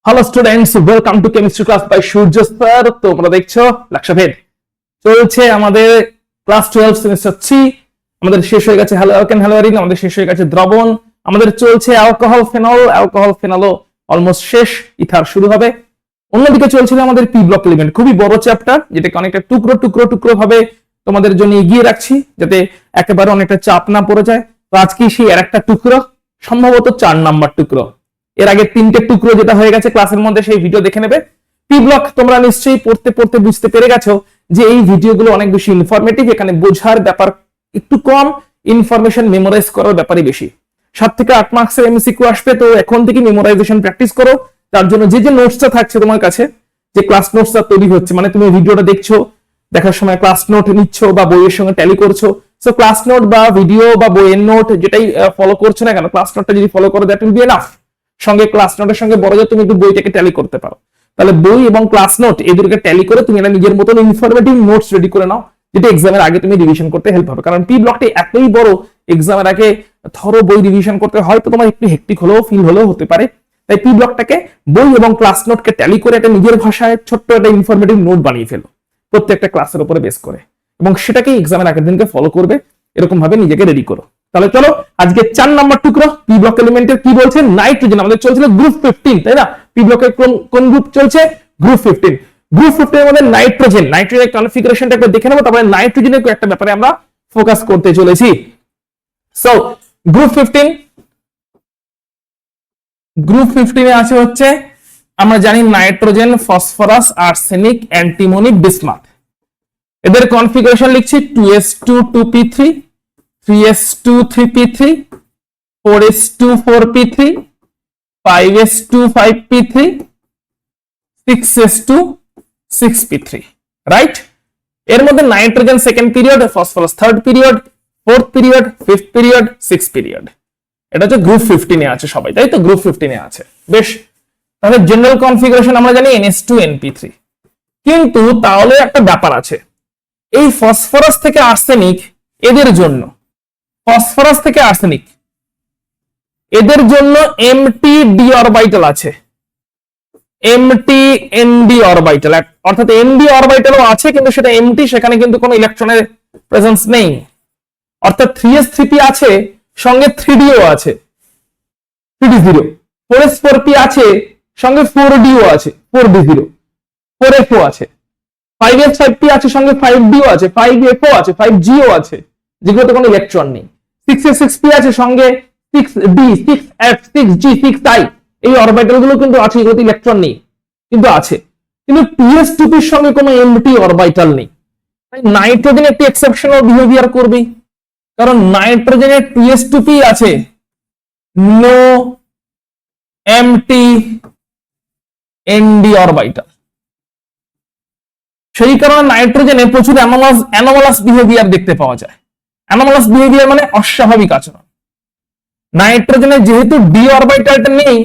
Hello students, welcome to chemistry class by Surya sir. তোমরা দেখছো লাক্সাভেদ চলছে আমাদের ক্লাস 12 সেমিস্টার 3। আমাদের শেষ হয়ে গেছে হ্যালো অ্যালকেন হ্যালো অ্যারিন, আমাদের শেষ হয়ে গেছে দ্রবণ, আমাদের চলছে অ্যালকোহল ফেনলও অলমোস্ট শেষ, ইথার শুরু হবে। অন্যদিকে চলছিল আমাদের পি ব্লক এলিমেন্ট, খুবই বড় চ্যাপ্টার, যেটাকে অনেকটা টুকরো টুকরো টুকরো ভাবে তোমাদের জন্য এগিয়ে রাখছি যাতে একেবারে অনেকটা চাপ না পড়ে যায়। তো আজকে সেই আর একটা টুকরো, সম্ভবত 4 নাম্বার টুকরো। এর আগে 3টে টুকরো যেটা হয়ে গেছে ক্লাসের মধ্যে, সেই ভিডিও দেখে নেবে। পি ব্লক তোমরা নিশ্চয়ই পড়তে পড়তে বুঝতে পেরে গেছো যে এই ভিডিওগুলো অনেক বেশি ইনফরমেটিভ। এখানে বোঝার ব্যাপার একটু কম, ইনফরমেশন মেমোরাইজ করার ব্যাপারই বেশি। 7 থেকে 8 মার্কসের এমসিকিউ আসবে, তো এখন থেকে মেমোরাইজেশন প্র্যাকটিস করো। তার জন্য যে নোটসটা থাকছে তোমার কাছে, যে ক্লাস নোটসটা তৈরি হচ্ছে, মানে তুমি ভিডিওটা দেখছো, দেখার সময় ক্লাস নোট নিচ্ছ বা বইয়ের সঙ্গে ট্যালি করছো, সো ক্লাস নোট বা ভিডিও বা বইয়ের নোট যেটাই ফলো করছো না কেন, ক্লাস নোটটা যদি ফলো করো দ্যাট উইল বি এনাফ। সঙ্গে ক্লাস নোটের সঙ্গে বড় যে তুমি একটু বইটাকে ট্যালি করতে পারো, তাহলে বই এবং ক্লাস নোট এই দুটোকে ট্যালি করে তুমি একটা নিজের মতন ইনফরমেটিভ নোটস রেডি করে নাও, যেটা এক্সামের আগে তুমি রিভিশন করতে হেল্প হবে। কারণ পি ব্লকটি এতই বড়, এক্সামের আগে ধরো বই রিভিশন করতে হয়তো তোমার একটু হেক্টিক হলেও ফিল হলেও হতে পারে। তাই পি ব্লকটাকে বই এবং ক্লাস নোটকে ট্যালি করে একটা নিজের ভাষায় ছোট্ট একটা ইনফরমেটিভ নোট বানিয়ে ফেলো প্রত্যেকটা ক্লাসের উপরে বেস করে, এবং সেটাকে এক্সামের আগের দিনকে ফলো করবে। এরকম ভাবে নিজেকে রেডি করো। তাহলে চলো আজকে 4 নাম্বার টুকরো পি ব্লক এলিমেন্টের কি বলছে, নাইট্রোজেন। আমাদের চলছিল গ্রুপ 15, তাই না? পি ব্লকের কোন গ্রুপ চলছে? গ্রুপ 15। গ্রুপ 15 এর মধ্যে নাইট্রোজেনের কনফিগারেশনটা একবার দেখে নেবো, তারপরে নাইট্রোজেনের একটা ব্যাপারে আমরা ফোকাস করতে চলেছি। সো গ্রুপ 15 এ আছে হচ্ছে, আমরা জানি nitrogen, phosphorus, arsenic, antimony, bismuth. এদের কনফিগারেশন লিখছি 2s2 2p3, 3s2 3p3, 4s2 4p3, 5s2 5p3, 6s2 6p3, right? এর মধ্যে nitrogen second period, phosphorus third period, fourth period, fifth period, six period. এটা হচ্ছে গ্রুপ 15 এ আছে সবাই, তাই তো? গ্রুপ 15 এ আছে, বেশ। তাহলে জেনারেল কনফিগারেশন আমরা জানি ns2 np3, কিন্তু তাহলে একটা ব্যাপার আছে, এই ফসফরাস থেকে আর্সেনিক এদের জন্য, ফসফরাস থেকে আর্সেনিক এদের জন্য এমটি ডি অরবিটাল আছে, এমটি এনডি অরবিটাল, অর্থাৎ এনডি অরবিটালও আছে কিন্তু সেটা এমটি, সেখানে কিন্তু কোনো ইলেকট্রনের প্রেজেন্স নেই। অর্থাৎ 3s3p আছে, সঙ্গে 3dও আছে, 3d0, 4s4p আছে, সঙ্গে 4dও আছে, 4d0, 4fও আছে, 5s5p আছে, সঙ্গে 5dও আছে, 5fও আছে, 5gও আছে, যেগুলোতে কোনো ইলেকট্রন নেই। 6s6p আছে, সঙ্গে 6d, 6f, 6g, 6i, এই অরবিটাল গুলো কিন্তু আছে, এগুলোতে ইলেকট্রন নেই কিন্তু আছে। কিন্তু 2s2p এর সঙ্গে কোনো এমটি অরবিটাল নেই। নাইট্রোজেন একটি এক্সেপশনাল বিহেভিয়ার করবে, কারণ নাইট্রোজেনের 2s2p আছে, নো এমটি এনডি অরবিটাল। সেই কারণে নাইট্রোজেনে প্রচুর অ্যানোমালাস বিহেভিয়ার দেখতে পাওয়া যায়। অ্যানোমালাস বিহেভিয়ার মানে অস্বাভাবিক আচরণ। নাইট্রোজেনের যেহেতু ডি অরবিটালটা নেই,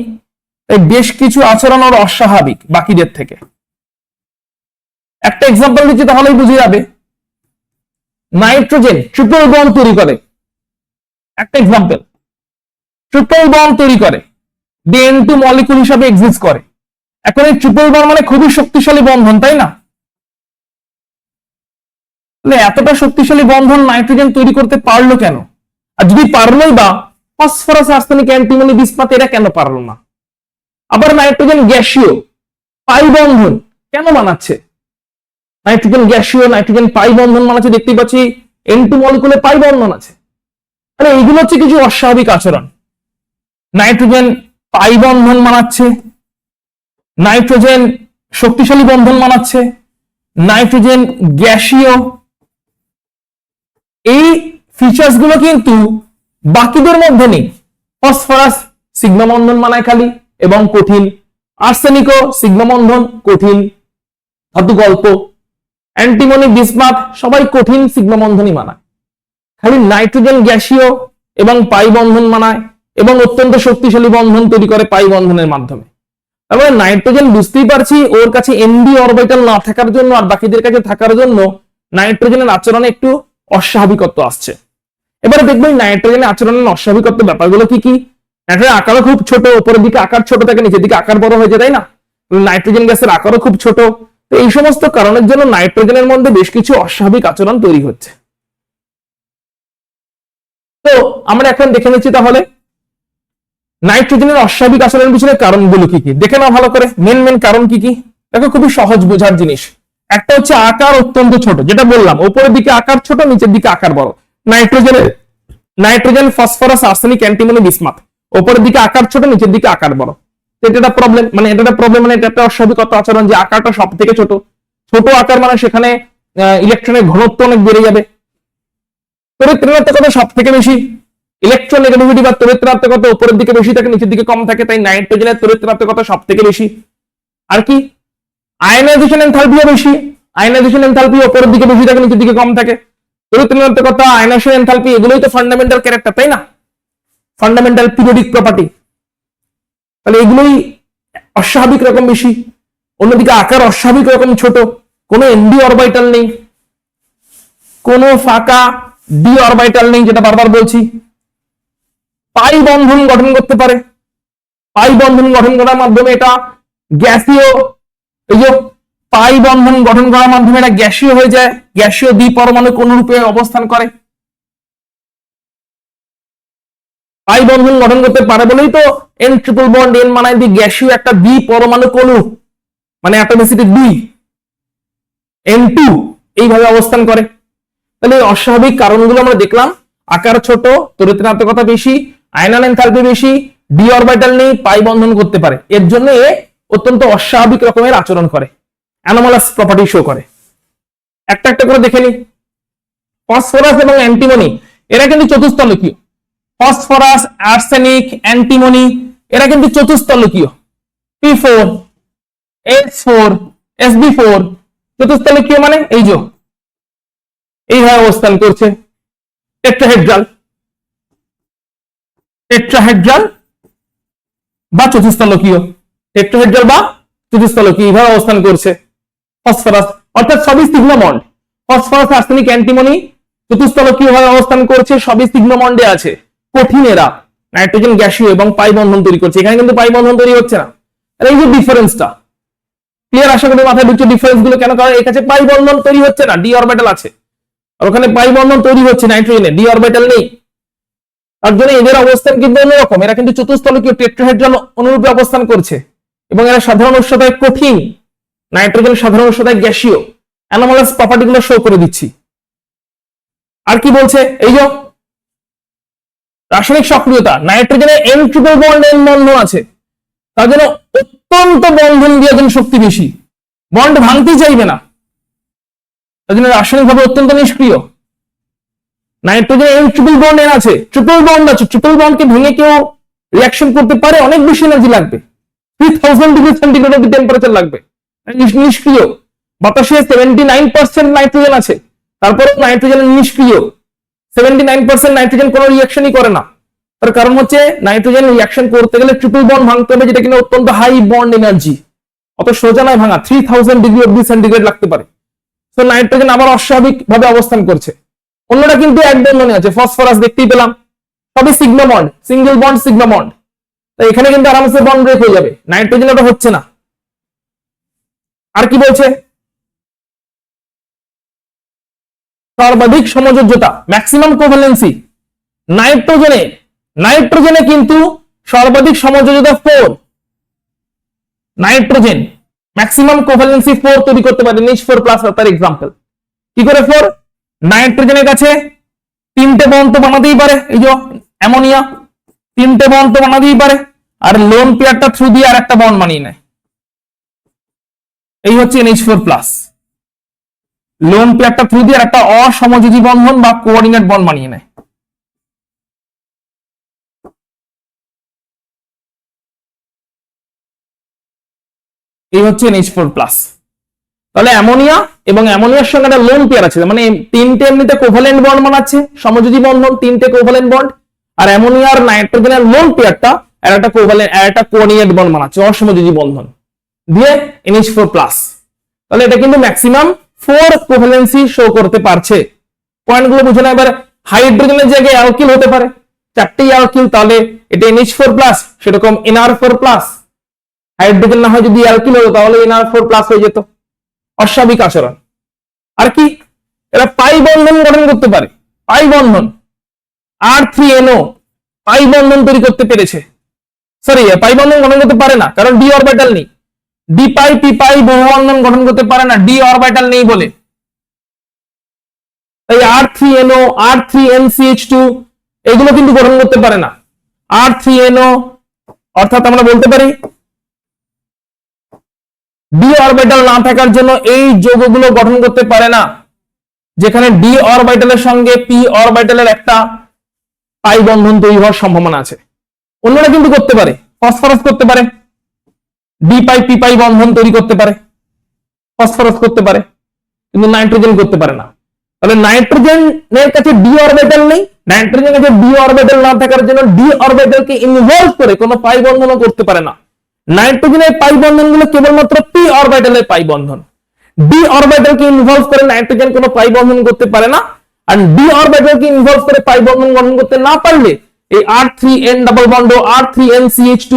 তাই বেশ কিছু আচরণ ওর অস্বাভাবিক বাকিদের থেকে। একটা এক্সাম্পল দিচ্ছি তাহলেই বুঝে যাবে। নাইট্রোজেন ট্রিপল বন্ড তৈরি করে, একটা এক্সাম্পল, ট্রিপল বন্ড তৈরি করে, DN2 মলিকুল হিসাবে এক্সিস্ট করে। এখন এই ট্রিপল বন্ড মানে খুবই শক্তিশালী বন্ধন, তাই না? এতটা শক্তিশালী বন্ধন নাইট্রোজেন তৈরি করতে পারলো কেন? আর যদি পারলোই বা, ফসফরাস, আর্সেনিক, অ্যান্টিমনি, বিসমাথ এরা কেন পারলো না? আবার নাইট্রোজেন গ্যাসীয়, পাই বন্ধন কেন বানাচ্ছে? নাইট্রোজেন গ্যাসীয়, নাইট্রোজেন পাই বন্ধন বানাচ্ছে, দেখতে পাচ্ছি N2 মলিকুলে পাই বন্ধন আছে। তাহলে এইগুলো হচ্ছে কিছু অস্বাভাবিক আচরণ। নাইট্রোজেন পাই বন্ধন বানাচ্ছে, নাইট্রোজেন শক্তিশালী বন্ধন বানাচ্ছে, নাইট্রোজেন গ্যাসীয়। এই ফিচার্স গুলো কিন্তু বাকিদের মধ্যে নেই। ফসফরাস সিগমা বন্ধন বানায় খালি এবং কঠিন, আর্সেনিকও সিগমা বন্ধন, কঠিন ধাতু গল্প, অ্যান্টিমনি, বিসমাথ সবাই কঠিন সিগমা বন্ধনই মানায়। খালি নাইট্রোজেন গ্যাসীয় এবং পাই বন্ধন মানায় এবং অত্যন্ত শক্তিশালী বন্ধন তৈরি করে পাই বন্ধনের মাধ্যমে। তারপরে নাইট্রোজেন বুঝতেই পারছি ওর কাছে এনডি অরবিটাল না থাকার জন্য আর বাকিদের কাছে থাকার জন্য নাইট্রোজেনের আচরণে একটু অস্বাভাবিকত্ব আসছে। এবারে দেখবো নাইট্রোজেনের আচরণের অস্বাভাবিকত্ব ব্যাপারগুলো কি কি। নাইট্রোজেন আকারও খুব ছোট, উপরের দিকে আকার ছোট থাকে, নিচের দিকে আকার বড় হয়ে যায়, তাই না? নাইট্রোজেন গ্যাসের আকারও খুব ছোট। তো এই সমস্ত কারণের জন্য নাইট্রোজেনের মধ্যে বেশ কিছু অস্বাভাবিক আচরণ তৈরি হচ্ছে। তো আমরা এখন দেখে নিচ্ছি তাহলে নাইট্রোজেনের অস্বাভাবিক আচরণের পিছনে কারণগুলো কি কি, দেখে নাও ভালো করে। মেন কারণ কি কি দেখো, খুবই সহজ বোঝার জিনিস। একটা হচ্ছে আকার অত্যন্ত ছোট, যেটা বললাম, উপরের দিকে আকার ছোট, নিচের দিকে আকার বড়। Nitrogen, phosphorus, arsenic, antimony, bismuth, উপরের দিকে আকার ছোট, নিচের দিকে আকার বড়। এটা একটা প্রবলেম, মানে এটা একটা অস্বাভাবিক আচরণ যে আকারটা সব থেকে ছোট। ছোট আকার মানে সেখানে ইলেকট্রনের ঘনত্ব অনেক বেড়ে যাবে। তড়িৎ ঋণাত্মকতা সব থেকে বেশি, ইলেকট্রন নেগেটিভিটি বা তড়িৎ ঋণাত্মকতা উপরের দিকে বেশি থাকে, নিচের দিকে কম থাকে, তাই নাইট্রোজেনের তড়িৎ ঋণাত্মকতা সব থেকে বেশি। আর কি, আয়নাইজেশন এনথালপিও বেশি, আয়নাইজেশন এনথালপি উপরের দিকে বেশি থাকে, নিচের দিকে কম থাকে। তড়িৎ ঋণাত্মকতা, আয়নাইজেশন এনথালপি এগুলোই তো ফান্ডামেন্টাল ক্যারেক্টার, তাই না? Fundamental periodic property. তাহলে এগুলোই অস্বাভাবিক রকম বেশি। অন্যদিকে আকার অস্বাভাবিক রকম ছোট, কোনো এনডি অরবিটাল নেই, কোনো ফাঁকা ডি অরবিটাল নেই, যেটা বারবার বলছি। পাই বন্ধন গঠন করতে পারে, পাই বন্ধন গঠন করার মাধ্যমে এটা গ্যাসীয়, এই যে পাই বন্ধন গঠন করার মাধ্যমে এটা গ্যাসীয় হয়ে যায়, গ্যাসীয় দ্বিপরমাণু কোন রূপে অবস্থান করে। পাই বন্ধন গঠন করতে পারে বলেই তো এন ট্রিপল বন্ড, এন মানে গ্যাসীয় একটা দ্বিপরমাণু কোন, মানে অ্যাটমিসিটি 2, N2 এইভাবে অবস্থান করে। তাহলে অস্বাভাবিক কারণগুলো আমরা দেখলাম, আকার ছোট, তড়িৎ ঋণাত্মকতা বেশি, আয়নন এনথালপি বেশি, ডি অরবিটাল নেই, পাই বন্ধন করতে পারে। এর জন্য এ অত্যন্ত অস্বাভাবিক রকমের আচরণ করে, অ্যানোমালাস প্রপার্টি শো করে। একটা একটা করে দেখে নি। ফসফরাস এবং অ্যান্টিমনি এরা কিন্তু চতুস্তলকীয়। ফসফরাস, আর্সেনিক, অ্যান্টিমনি এরা কিন্তু চতুস্তলকীয়। P4, S4, Sb4 চতুস্তলকীয়, মানে এই যে এইভাবে অবস্থান করছে। টেট্রাহেড্রাল, টেট্রাহেড্রাল বা চতুস্তলকীয়, টেট্রাহেড্রাল বা চতুস্তলকীয় এইভাবে অবস্থান করছে। ফসফরাস অর্থাৎ সবই sigma bond, phosphorus, arsenic, antimony চতুস্তলকীয় ভাবে অবস্থান করছে, সবই সিগমা বন্ডে আছে। কঠিন এরা, নাইট্রোজেন গ্যাসীয় এবং পাই বন্ধন তৈরি করছে, এখানে কিন্তু পাই বন্ধন তৈরি হচ্ছে না। এই যে ডিফারেন্সটা ক্লিয়ার, আশা করি মাথায় ঢুকছে ডিফারেন্স গুলো কেন, কারণ এর কাছে পাই বন্ধন তৈরি হচ্ছে না, ডি অরবিটাল আছে, আর ওখানে পাই বন্ধন তৈরি হচ্ছে নাইট্রোজেনে, ডি অরবিটাল নেই। তার জন্য এদের অবস্থান কিন্তু অন্যরকম, এরা কিন্তু চতুস্তলকীয় টেট্রাহেড্রাল অনুরূপে অবস্থান করছে এবং এরা সাধারণ উষ্ণতায় কঠিন, নাইট্রোজেন সাধারণ উষ্ণতায় গ্যাসীয়। অ্যানোমালাস প্রপার্টি গুলো শো করে দিচ্ছি। আর কি বলছে, এই যে রাসায়নিক সক্রিয়তা, নাইট্রোজেনে N ট্রিপল বন্ড N বন্ধন আছে, তার জন্য অত্যন্ত বন্ধন বিয়োজন শক্তি বেশি, বন্ড ভাঙতেই চাইবে না, তার জন্য রাসায়নিকভাবে অত্যন্ত নিষ্ক্রিয়। Nitrogen N triple bond N আছে, ট্রিপল বন্ড আছে, ট্রিপল বন্ডকে ভেঙে কেউ রিঅ্যাকশন করতে পারে, অনেক বেশি এনার্জি লাগবে, 3000 ডিগ্রি সেন্টিগ্রেড অব্দি টেম্পারেচার লাগবে, নিষ্ক্রিয়। বাতাসে 79% নাইট্রোজেন আছে, তারপরে নাইট্রোজেন নিষ্ক্রিয়, 79% নাইট্রোজেন কোনো রিঅ্যাকশনই করে না। তার কারণ হচ্ছে নাইট্রোজেন রিঅ্যাকশন করতে গেলে ট্রিপল বন্ড ভাঙতে হবে, যেটা কিনা অত্যন্ত হাই বন্ড এনার্জি, অত সোজা নয় ভাঙা, 3000 ডিগ্রি অব্দি সেন্টিগ্রেড লাগতে পারে। তো নাইট্রোজেন আবার অস্বাভাবিক ভাবে অবস্থান করছে। অন্যরা কিন্তু এক বন্ধনে আছে, ফসফরাস দেখতেই পেলাম, সবই sigma bond, single bond sigma bond, তাই এখানে কিন্তু আরামসে বন্ড ব্রেক হয়ে যাবে, নাইট্রোজেন ওটা হচ্ছে না। আর কি বলছে, সর্বাধিক সমযোজ্যতা, ম্যাক্সিমাম কোভ্যালেন্সি, নাইট্রোজেনে কিন্তু সর্বাধিক সমযোজ্যতা 4, নাইট্রোজেন ম্যাক্সিমাম কোভ্যালেন্সি 4 তৈরি করতে পারে, NH4+ তার এক্সাম্পল। কি করে 4? নাইট্রোজেনের কাছে 3টে বন্ড তো বানাতেই পারে, এই যে অ্যামোনিয়া 3টে বন্ড তো বানাতেই পারে, আর লোন পেয়ারটা থ্রু দিয়ে আর একটা বন্ড বানিয়ে নেয়, এই হচ্ছে NH4+। লোন পেয়ারটা থ্রু দিয়ে একটা অসমযোজী বন্ধন বা কোঅর্ডিনেট বন্ড বানিয়ে নেয়। এই হচ্ছে NH4+। তাহলে অ্যামোনিয়া এবং অ্যামোনিয়ার সঙ্গে একটা লোন পেয়ার আছে, মানে 3টে এমনিতে কোভ্যালেন্ট বন্ড বানাচ্ছে, সমযোজী বন্ধন, 3টে কোভ্যালেন্ট বন্ড, আর অ্যামোনিয়া আর নাইট্রোজেনের লোন পেয়ারটা আর একটা কোভ্যালেন্ট আর একটা কোঅর্ডিনেট বন্ড বানাচ্ছে, অসমযোজী বন্ধন দিয়ে NH4+। তাহলে এটা কিন্তু ম্যাক্সিমাম 4 কোভ্যালেন্সি শো করতে পারছে। পয়েন্টগুলো বুঝে না। এবার হাইড্রোজেনের জায়গায় অ্যালকিল হতে পারে, চারটেই অ্যালকিল, তাহলে এটা NH4 প্লাস, সেরকম NR4 প্লাস। হাইড্রোজেন না হয় যদি অ্যালকিল হতো তাহলে NR4 প্লাস হয়ে যেত। অস্বাভাবিক আচরণ। আর কি, এরা পাই বন্ধন গঠন করতে পারে। পাই বন্ধন, R3NO পাই বন্ধন তৈরি করতে পেরেছে। সরি, পাই বন্ধন গঠন করতে পারে না, কারণ ডি অরবিটাল নেই। ডি পাই পি পাই বহু বন্ধন গঠন করতে পারে না, ডি অরবিটাল নেই বলে। তাই R3NO, R3NCH2 এগুলো কিন্তু গঠন করতে পারে না। R3NO অর্থাৎ আমরা বলতে পারি ডি অরবিটাল না থাকার জন্য এই যৌগগুলো গঠন করতে পারে না, যেখানে ডি অরবিটালের সঙ্গে পি অরবিটালের একটা পাই বন্ধন তৈরি হওয়ার সম্ভাবনা আছে। অন্যরা কিন্তু করতে পারে, ফসফরাস করতে পারে, ডি পাই পি পাই বন্ধন তৈরি করতে পারে, ফসফরাস করতে পারে, কিন্তু নাইট্রোজেন করতে পারে না। তাহলে নাইট্রোজেনের কাছে ডি অরবিটাল নেই, নাইট্রোজেনের কাছে ডি অরবিটাল না থাকার জন্য ডি অরবিটালকে ইনভলভ করে কোনো পাই বন্ধনও করতে পারে না। নাইট্রোজেনের পাই বন্ধনগুলো কেবলমাত্র পি অরবিটালের পাই বন্ধন। ডি অরবিটালকে ইনভলভ করে নাইট্রোজেন কোনো পাই বন্ধন করতে পারে না, আর ডি অরবিটালকে ইনভলভ করে পাই বন্ধন গঠন করতে না পারলে এই R3N ডাবল বন্ড, R3NCH2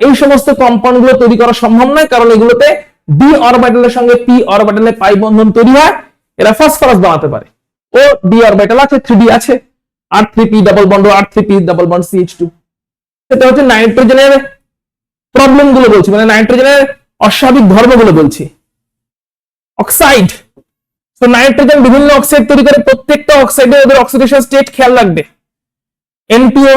এই সমস্ত কম্পাউন্ড গুলো তৈরি করা সম্ভব নয়, কারণ এগুলোতে ডি অরবিটালের সঙ্গে পি অরবিটালের পাই বন্ধন তৈরি হয়। এরা ফসফরাস বানাতে পারে, ও ডি অরবিটাল আছে, 3D আছে, R3P double bond, R3P double bond CH2। সেটা হচ্ছে নাইট্রোজেনের প্রবলেম গুলো বলছি, মানে নাইট্রোজেনের অস্বাভাবিক ধর্মগুলো বলছি। অক্সাইড, তো নাইট্রোজেন বিভিন্ন অক্সাইড তৈরি করে, প্রত্যেকটা অক্সাইডে ওদের অক্সিডেশন স্টেট খেয়াল রাখবে। N2O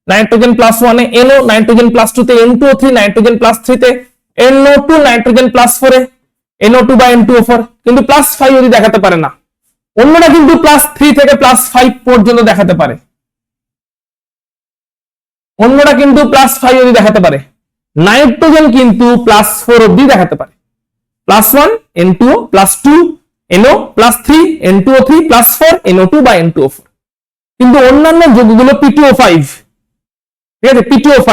নাইট্রোজেন প্লাস 1 এ NO, নাইট্রোজেন প্লাস 2 তে N2O3, নাইট্রোজেন প্লাস 3 তে NO2, নাইট্রোজেন প্লাস 4 এ NO2 বা N2O4, কিন্তু প্লাস 5 যদি দেখাতে পারে না। অন্যরা কিন্তু প্লাস 3 থেকে প্লাস 5 পর্যন্ত দেখাতে পারে, অন্যরা কিন্তু প্লাস 5 যদি দেখাতে পারে। নাইট্রোজেন কিন্তু প্লাস 4 অবধি দেখাতে পারে। Plus 1 N2O, plus 2 NO, plus 3 N2O3, plus 4 NO2 বা N2O4। কিন্তু অন্যান্য যৌগগুলো P2O5, ঠিক আছে, P2O5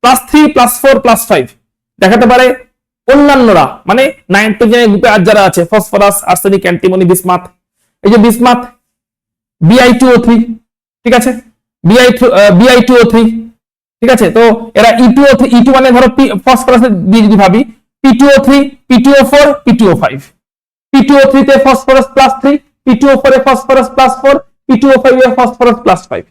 প্লাস 3 প্লাস 4 প্লাস 5 দেখাতে পারে অন্যান্যরা, মানে নাইট্রোজেনের গ্রুপে আর যারা আছে, ফসফরাস, আর্সেনিক, অ্যান্টিমনি, বিসমাথ, এই যে বিসমাথ Bi2O3, ঠিক আছে, Bi2O3, ঠিক আছে। তো এরা E2O3, E2 মানে ধরো ফসফরাসের দিয়ে যদি ভাবি P2O3, P2O4, P2O5, P2O3 তে ফসফরাস প্লাস 3, P2O4 এ ফসফরাস প্লাস 4, P2O5 এ ফসফরাস প্লাস 5,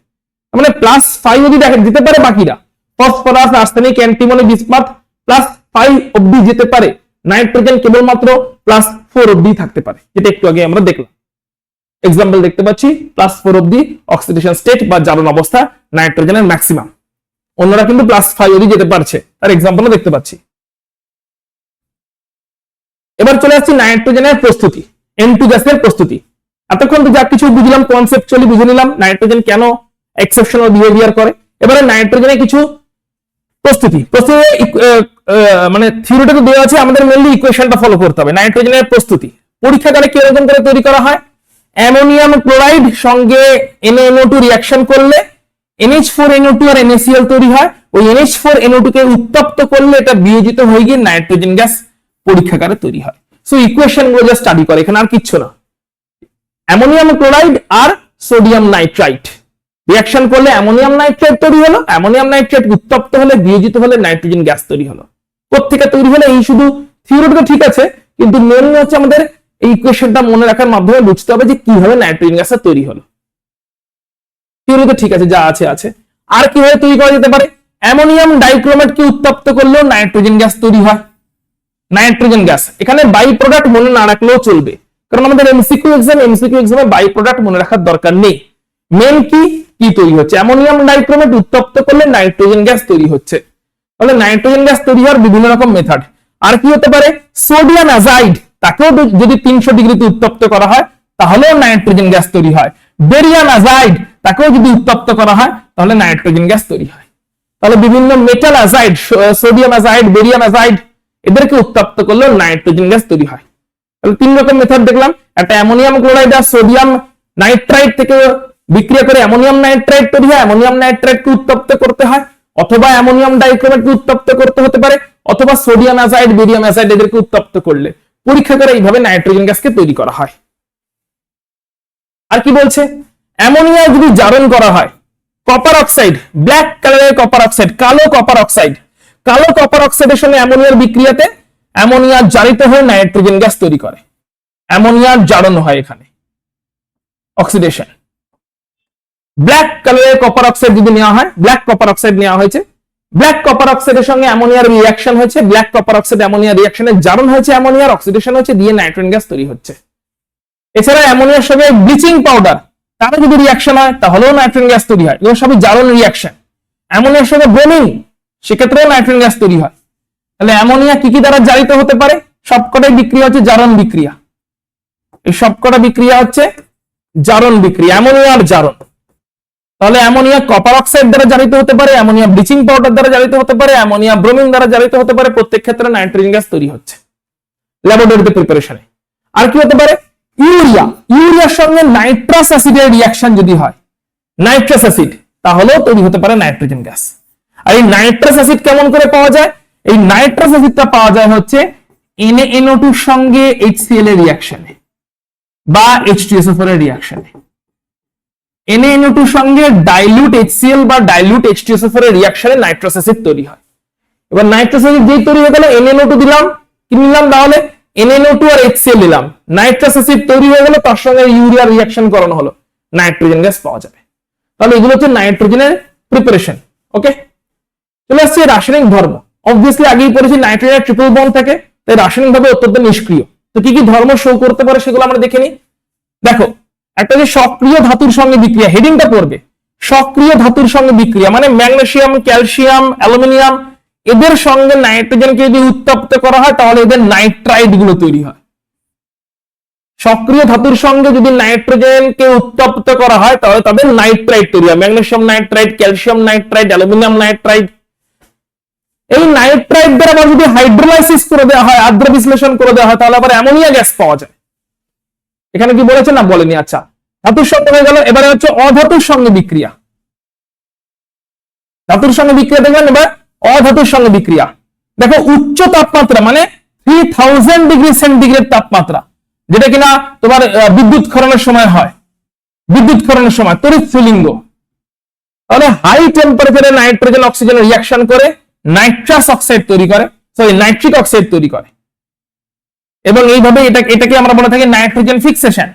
মানে প্লাস 5 যদি দেখা যেতে পারে, বাকিরা phosphorus, arsenic, antimony, bismuth plus 5 অবধি যেতে পারে। নাইট্রোজেন কেবলমাত্র প্লাস 4 অবধি থাকতে পারে, যেটা একটু আগে আমরা দেখলাম। এক্সাম্পল দেখতে পাচ্ছি, প্লাস 4 অবধি অক্সিডেশন স্টেট বা জারণ অবস্থা নাইট্রোজেনের ম্যাক্সিমাম। অন্যরা কিন্তু প্লাস 5 অবধি যেতে পারছে, তার এক্সাম্পলও দেখতে পাচ্ছি। এবার চলে আসছি নাইট্রোজেনের প্রস্তুতি, N2 গ্যাসের প্রস্তুতি। এতক্ষণ তো যা কিছু বুঝলাম, কনসেপচুয়ালি বুঝে নিলাম নাইট্রোজেন কেন এক্সেপশনাল বিহেভিয়ার করে। এবারে নাইট্রোজেনের কিছু প্রস্তুতি, মানে থিওরিটা তো দেওয়া আছে, আমাদের মেইনলি ইকুয়েশনটা ফলো করতে হবে। নাইট্রোজেনের প্রস্তুতি পরীক্ষাগারে কিরকম করে তৈরি করা হয়? অ্যামোনিয়াম ক্লোরাইড সঙ্গে NaNO2 রিঅ্যাকশন করলে NH4NO2 আর NaCl তৈরি হয়। ওই NH4NO2 কে উত্তপ্ত করলে এটা বিয়োজিত হয়ে গিয়ে নাইট্রোজেন গ্যাস পরীক্ষাগারে তৈরি হয়। সো ইকুয়েশন গুলো জাস্ট স্টাডি করে, এখানে আর কিচ্ছু না। অ্যামোনিয়াম ক্লোরাইড আর সোডিয়াম নাইট্রাইট রিঅ্যাকশন করলে অ্যামোনিয়াম নাইট্রেট তৈরি হলো, অ্যামোনিয়াম নাইট্রেট উত্তপ্ত হলে বিয়োজিত হলে নাইট্রোজেন গ্যাস তৈরি হলো। কোত্থেকে তৈরি হলো এই শুধু থিওরিটা ঠিক আছে, কিন্তু মেইনলি হচ্ছে আমাদের এই ইকুয়েশনটা মনে রাখার মাধ্যমে বুঝতে হবে যে কিভাবে নাইট্রোজেন গ্যাসটা তৈরি হলো। থিওরি তো ঠিক আছে, যা আছে আছে। আর কিভাবে তৈরি করা যেতে পারে? অ্যামোনিয়াম ডাইক্রোমেটকে উত্তপ্ত করলেও নাইট্রোজেন গ্যাস তৈরি হয়। নাইট্রোজেন গ্যাস, এখানে বাই প্রোডাক্ট মনে না রাখলেও চলবে, কারণ আমাদের এমসিকিউ এক্সামে বাই প্রোডাক্ট মনে রাখার দরকার নেই। মেন কি তৈরি হচ্ছে? অ্যামোনিয়াম ডাইক্রোমেট উত্তপ্ত করলে নাইট্রোজেন গ্যাস তৈরি হচ্ছে। তাহলে নাইট্রোজেন গ্যাস তৈরি হওয়ার বিভিন্ন রকম মেথড। আর কি হতে পারে? সোডিয়াম অ্যাজাইড, তাকেও যদি 300 ডিগ্রিতে উত্তপ্ত করা হয় তাহলেও নাইট্রোজেন গ্যাস তৈরি হয়। বেরিয়াম অ্যাজাইড, তাকেও যদি উত্তপ্ত করা হয় তাহলে নাইট্রোজেন গ্যাস তৈরি হয়। তাহলে বিভিন্ন metal azide, sodium azide, barium azide, এদেরকে উত্তপ্ত করলেও নাইট্রোজেন গ্যাস তৈরি হয়। তাহলে 3 রকম মেথড দেখলাম। একটা অ্যামোনিয়াম ক্লোরাইড আর সোডিয়াম নাইট্রাইট থেকে বিক্রিয়া করে অ্যামোনিয়াম নাইট্রাইট তৈরি হয়, অ্যামোনিয়াম নাইট্রাইটকে উত্তপ্ত করতে হয়, অথবা অ্যামোনিয়াম ডাইক্রোমেটকে উত্তপ্ত করতে হতে পারে, অথবা সোডিয়াম অ্যাজাইড, বেরিয়াম অ্যাজাইড এদেরকে উত্তপ্ত করলে পরীক্ষা করে এইভাবে নাইট্রোজেন গ্যাসকে তৈরি করা হয়। আর কি বলছে? অ্যামোনিয়া যদি জারণ করা হয় কপার অক্সাইড, ব্ল্যাক কালারের কপার অক্সাইড, কালো কপার অক্সাইড, কালো কপার অক্সাইডের সঙ্গে অ্যামোনিয়ার বিক্রিয়াতে অ্যামোনিয়া জারিত হয়ে নাইট্রোজেন গ্যাস তৈরি করে, অ্যামোনিয়ার জারণ হয় এখানে, অক্সিডেশন। ব্ল্যাক কালারের কপার অক্সাইড যদি নেওয়া হয়, ব্ল্যাক কপার অক্সাইড নেওয়া হয়েছে, ব্ল্যাক কপার অক্সাইডের সঙ্গে অ্যামোনিয়ার রিঅ্যাকশন হয়েছে, ব্ল্যাক কপার অক্সাইড অ্যামোনিয়ার রিঅ্যাকশনে জারণ হয়েছে, অ্যামোনিয়ার অক্সিডেশন হচ্ছে, দিয়ে নাইট্রোজেন গ্যাস তৈরি হচ্ছে। এছাড়া অ্যামোনিয়ার সঙ্গে ব্লিচিং পাউডার, তারও যদি রিঅ্যাকশন হয় তাহলেও নাইট্রোজেন গ্যাস তৈরি হয়, এগুলো সবই জারণ রিঅ্যাকশন। অ্যামোনিয়ার সঙ্গে ব্রোমিন, সেক্ষেত্রেও নাইট্রোজেন গ্যাস তৈরি হয়। তাহলে অ্যামোনিয়া কি কি দ্বারা জারিত হতে পারে? সবকটাই বিক্রিয়া হচ্ছে জারণ বিক্রিয়া, এই সবকটা বিক্রিয়া হচ্ছে জারণ বিক্রিয়া, অ্যামোনিয়ার জারণ। তাহলে অ্যামোনিয়া কপার অক্সাইড দ্বারা জারিত হতে পারে, অ্যামোনিয়া ব্লিচিং পাউডার দ্বারা জারিত হতে পারে, অ্যামোনিয়া ব্রোমিন দ্বারা জারিত হতে পারে, প্রত্যেক ক্ষেত্রে নাইট্রোজেন গ্যাস তৈরি হচ্ছে ল্যাবরেটরিতে প্রিপারেশনে। আর কি হতে পারে? ইউরিয়া, ইউরিয়ার সঙ্গে নাইট্রাস অ্যাসিডের রিঅ্যাকশন যদি হয়, নাইট্রাস অ্যাসিড, তাহলেও তৈরি হতে পারে নাইট্রোজেন গ্যাস। আর এই নাইট্রাস অ্যাসিড কেমন করে পাওয়া যায়? এই নাইট্রাস অ্যাসিডটা পাওয়া যায় হচ্ছে NaNO2 এর সঙ্গে HCl এর রিঅ্যাকশনে বা H2SO4 এর রিঅ্যাকশনে। NaNO2 এর সঙ্গে ডাইলিউট HCl বা ডাইলিউট H2SO4 এর রিঅ্যাকশনে নাইট্রাস অ্যাসিড তৈরি হয়। এবার নাইট্রাস অ্যাসিড যেই তৈরি হয়ে গেল, NaNO2 দিলাম, কি নিলাম তাহলে? NaNO2 আর HCl নিলাম, নাইট্রাস অ্যাসিড তৈরি হয়ে গেল, তার সঙ্গে ইউরিয়া রিঅ্যাকশন করানো হলো, নাইট্রোজেন গ্যাস পাওয়া যাবে। তাহলে এগুলো হচ্ছে নাইট্রোজেনের প্রিপারেশন। ওকে, চলে আসছে রাসায়নিক ধর্ম। অবভিয়াসলি আগেই পড়েছি নাইট্রোজেনের ট্রিপল বন্ড থাকে, তাই রাসায়নিকভাবে অত্যন্ত নিষ্ক্রিয়। তো কি কি ধর্ম শো করতে পারে সেগুলো আমরা দেখে নিই। দেখো, একটা যে সক্রিয় ধাতুর সঙ্গে বিক্রিয়া, হেডিংটা পড়বে সক্রিয় ধাতুর সঙ্গে বিক্রিয়া, মানে ম্যাগনেসিয়াম, ক্যালসিয়াম, অ্যালুমিনিয়াম, এদের সঙ্গে নাইট্রোজেনকে যদি উত্তপ্ত করা হয় তাহলে এদের নাইট্রাইড গুলো তৈরি হয়। সক্রিয় ধাতুর সঙ্গে যদি নাইট্রোজেনকে উত্তপ্ত করা হয় তাহলে তাদের নাইট্রাইড তৈরি হয়, magnesium nitride, calcium nitride, aluminium nitride. এই নাইট্রাইড দ্বারা আবার যদি হাইড্রোলাইসিস করে দেওয়া হয়, আদ্র বিশ্লেষণ করে দেওয়া হয়, তাহলে আবার অ্যামোনিয়া গ্যাস পাওয়া যায়। এখানে কি বলেছে না বলেনি? আচ্ছা, ধাতুর সঙ্গে হয়ে গেল। এবারে হচ্ছে অধাতুর সঙ্গে বিক্রিয়া। ধাতুর সঙ্গে বিক্রিয়া দেখবেন, এবার অধাতুর সঙ্গে বিক্রিয়া। দেখো, উচ্চ তাপমাত্রা মানে 3000 ডিগ্রি সেন্টিগ্রেড তাপমাত্রা, যেটা কিনা তোমার বিদ্যুৎ ক্ষরণের সময় হয়, বিদ্যুৎ ক্ষরণের সময় তড়িৎ স্ফুলিঙ্গ। তাহলে হাই টেম্পারেচারে নাইট্রোজেন অক্সিজেন রিঅ্যাকশন করে নাইট্রাস অক্সাইড তৈরি করে, সরি নাইট্রিক অক্সাইড তৈরি করে, এবং এইভাবে এটাকে আমরা বলে থাকি নাইট্রোজেন ফিক্সেশন।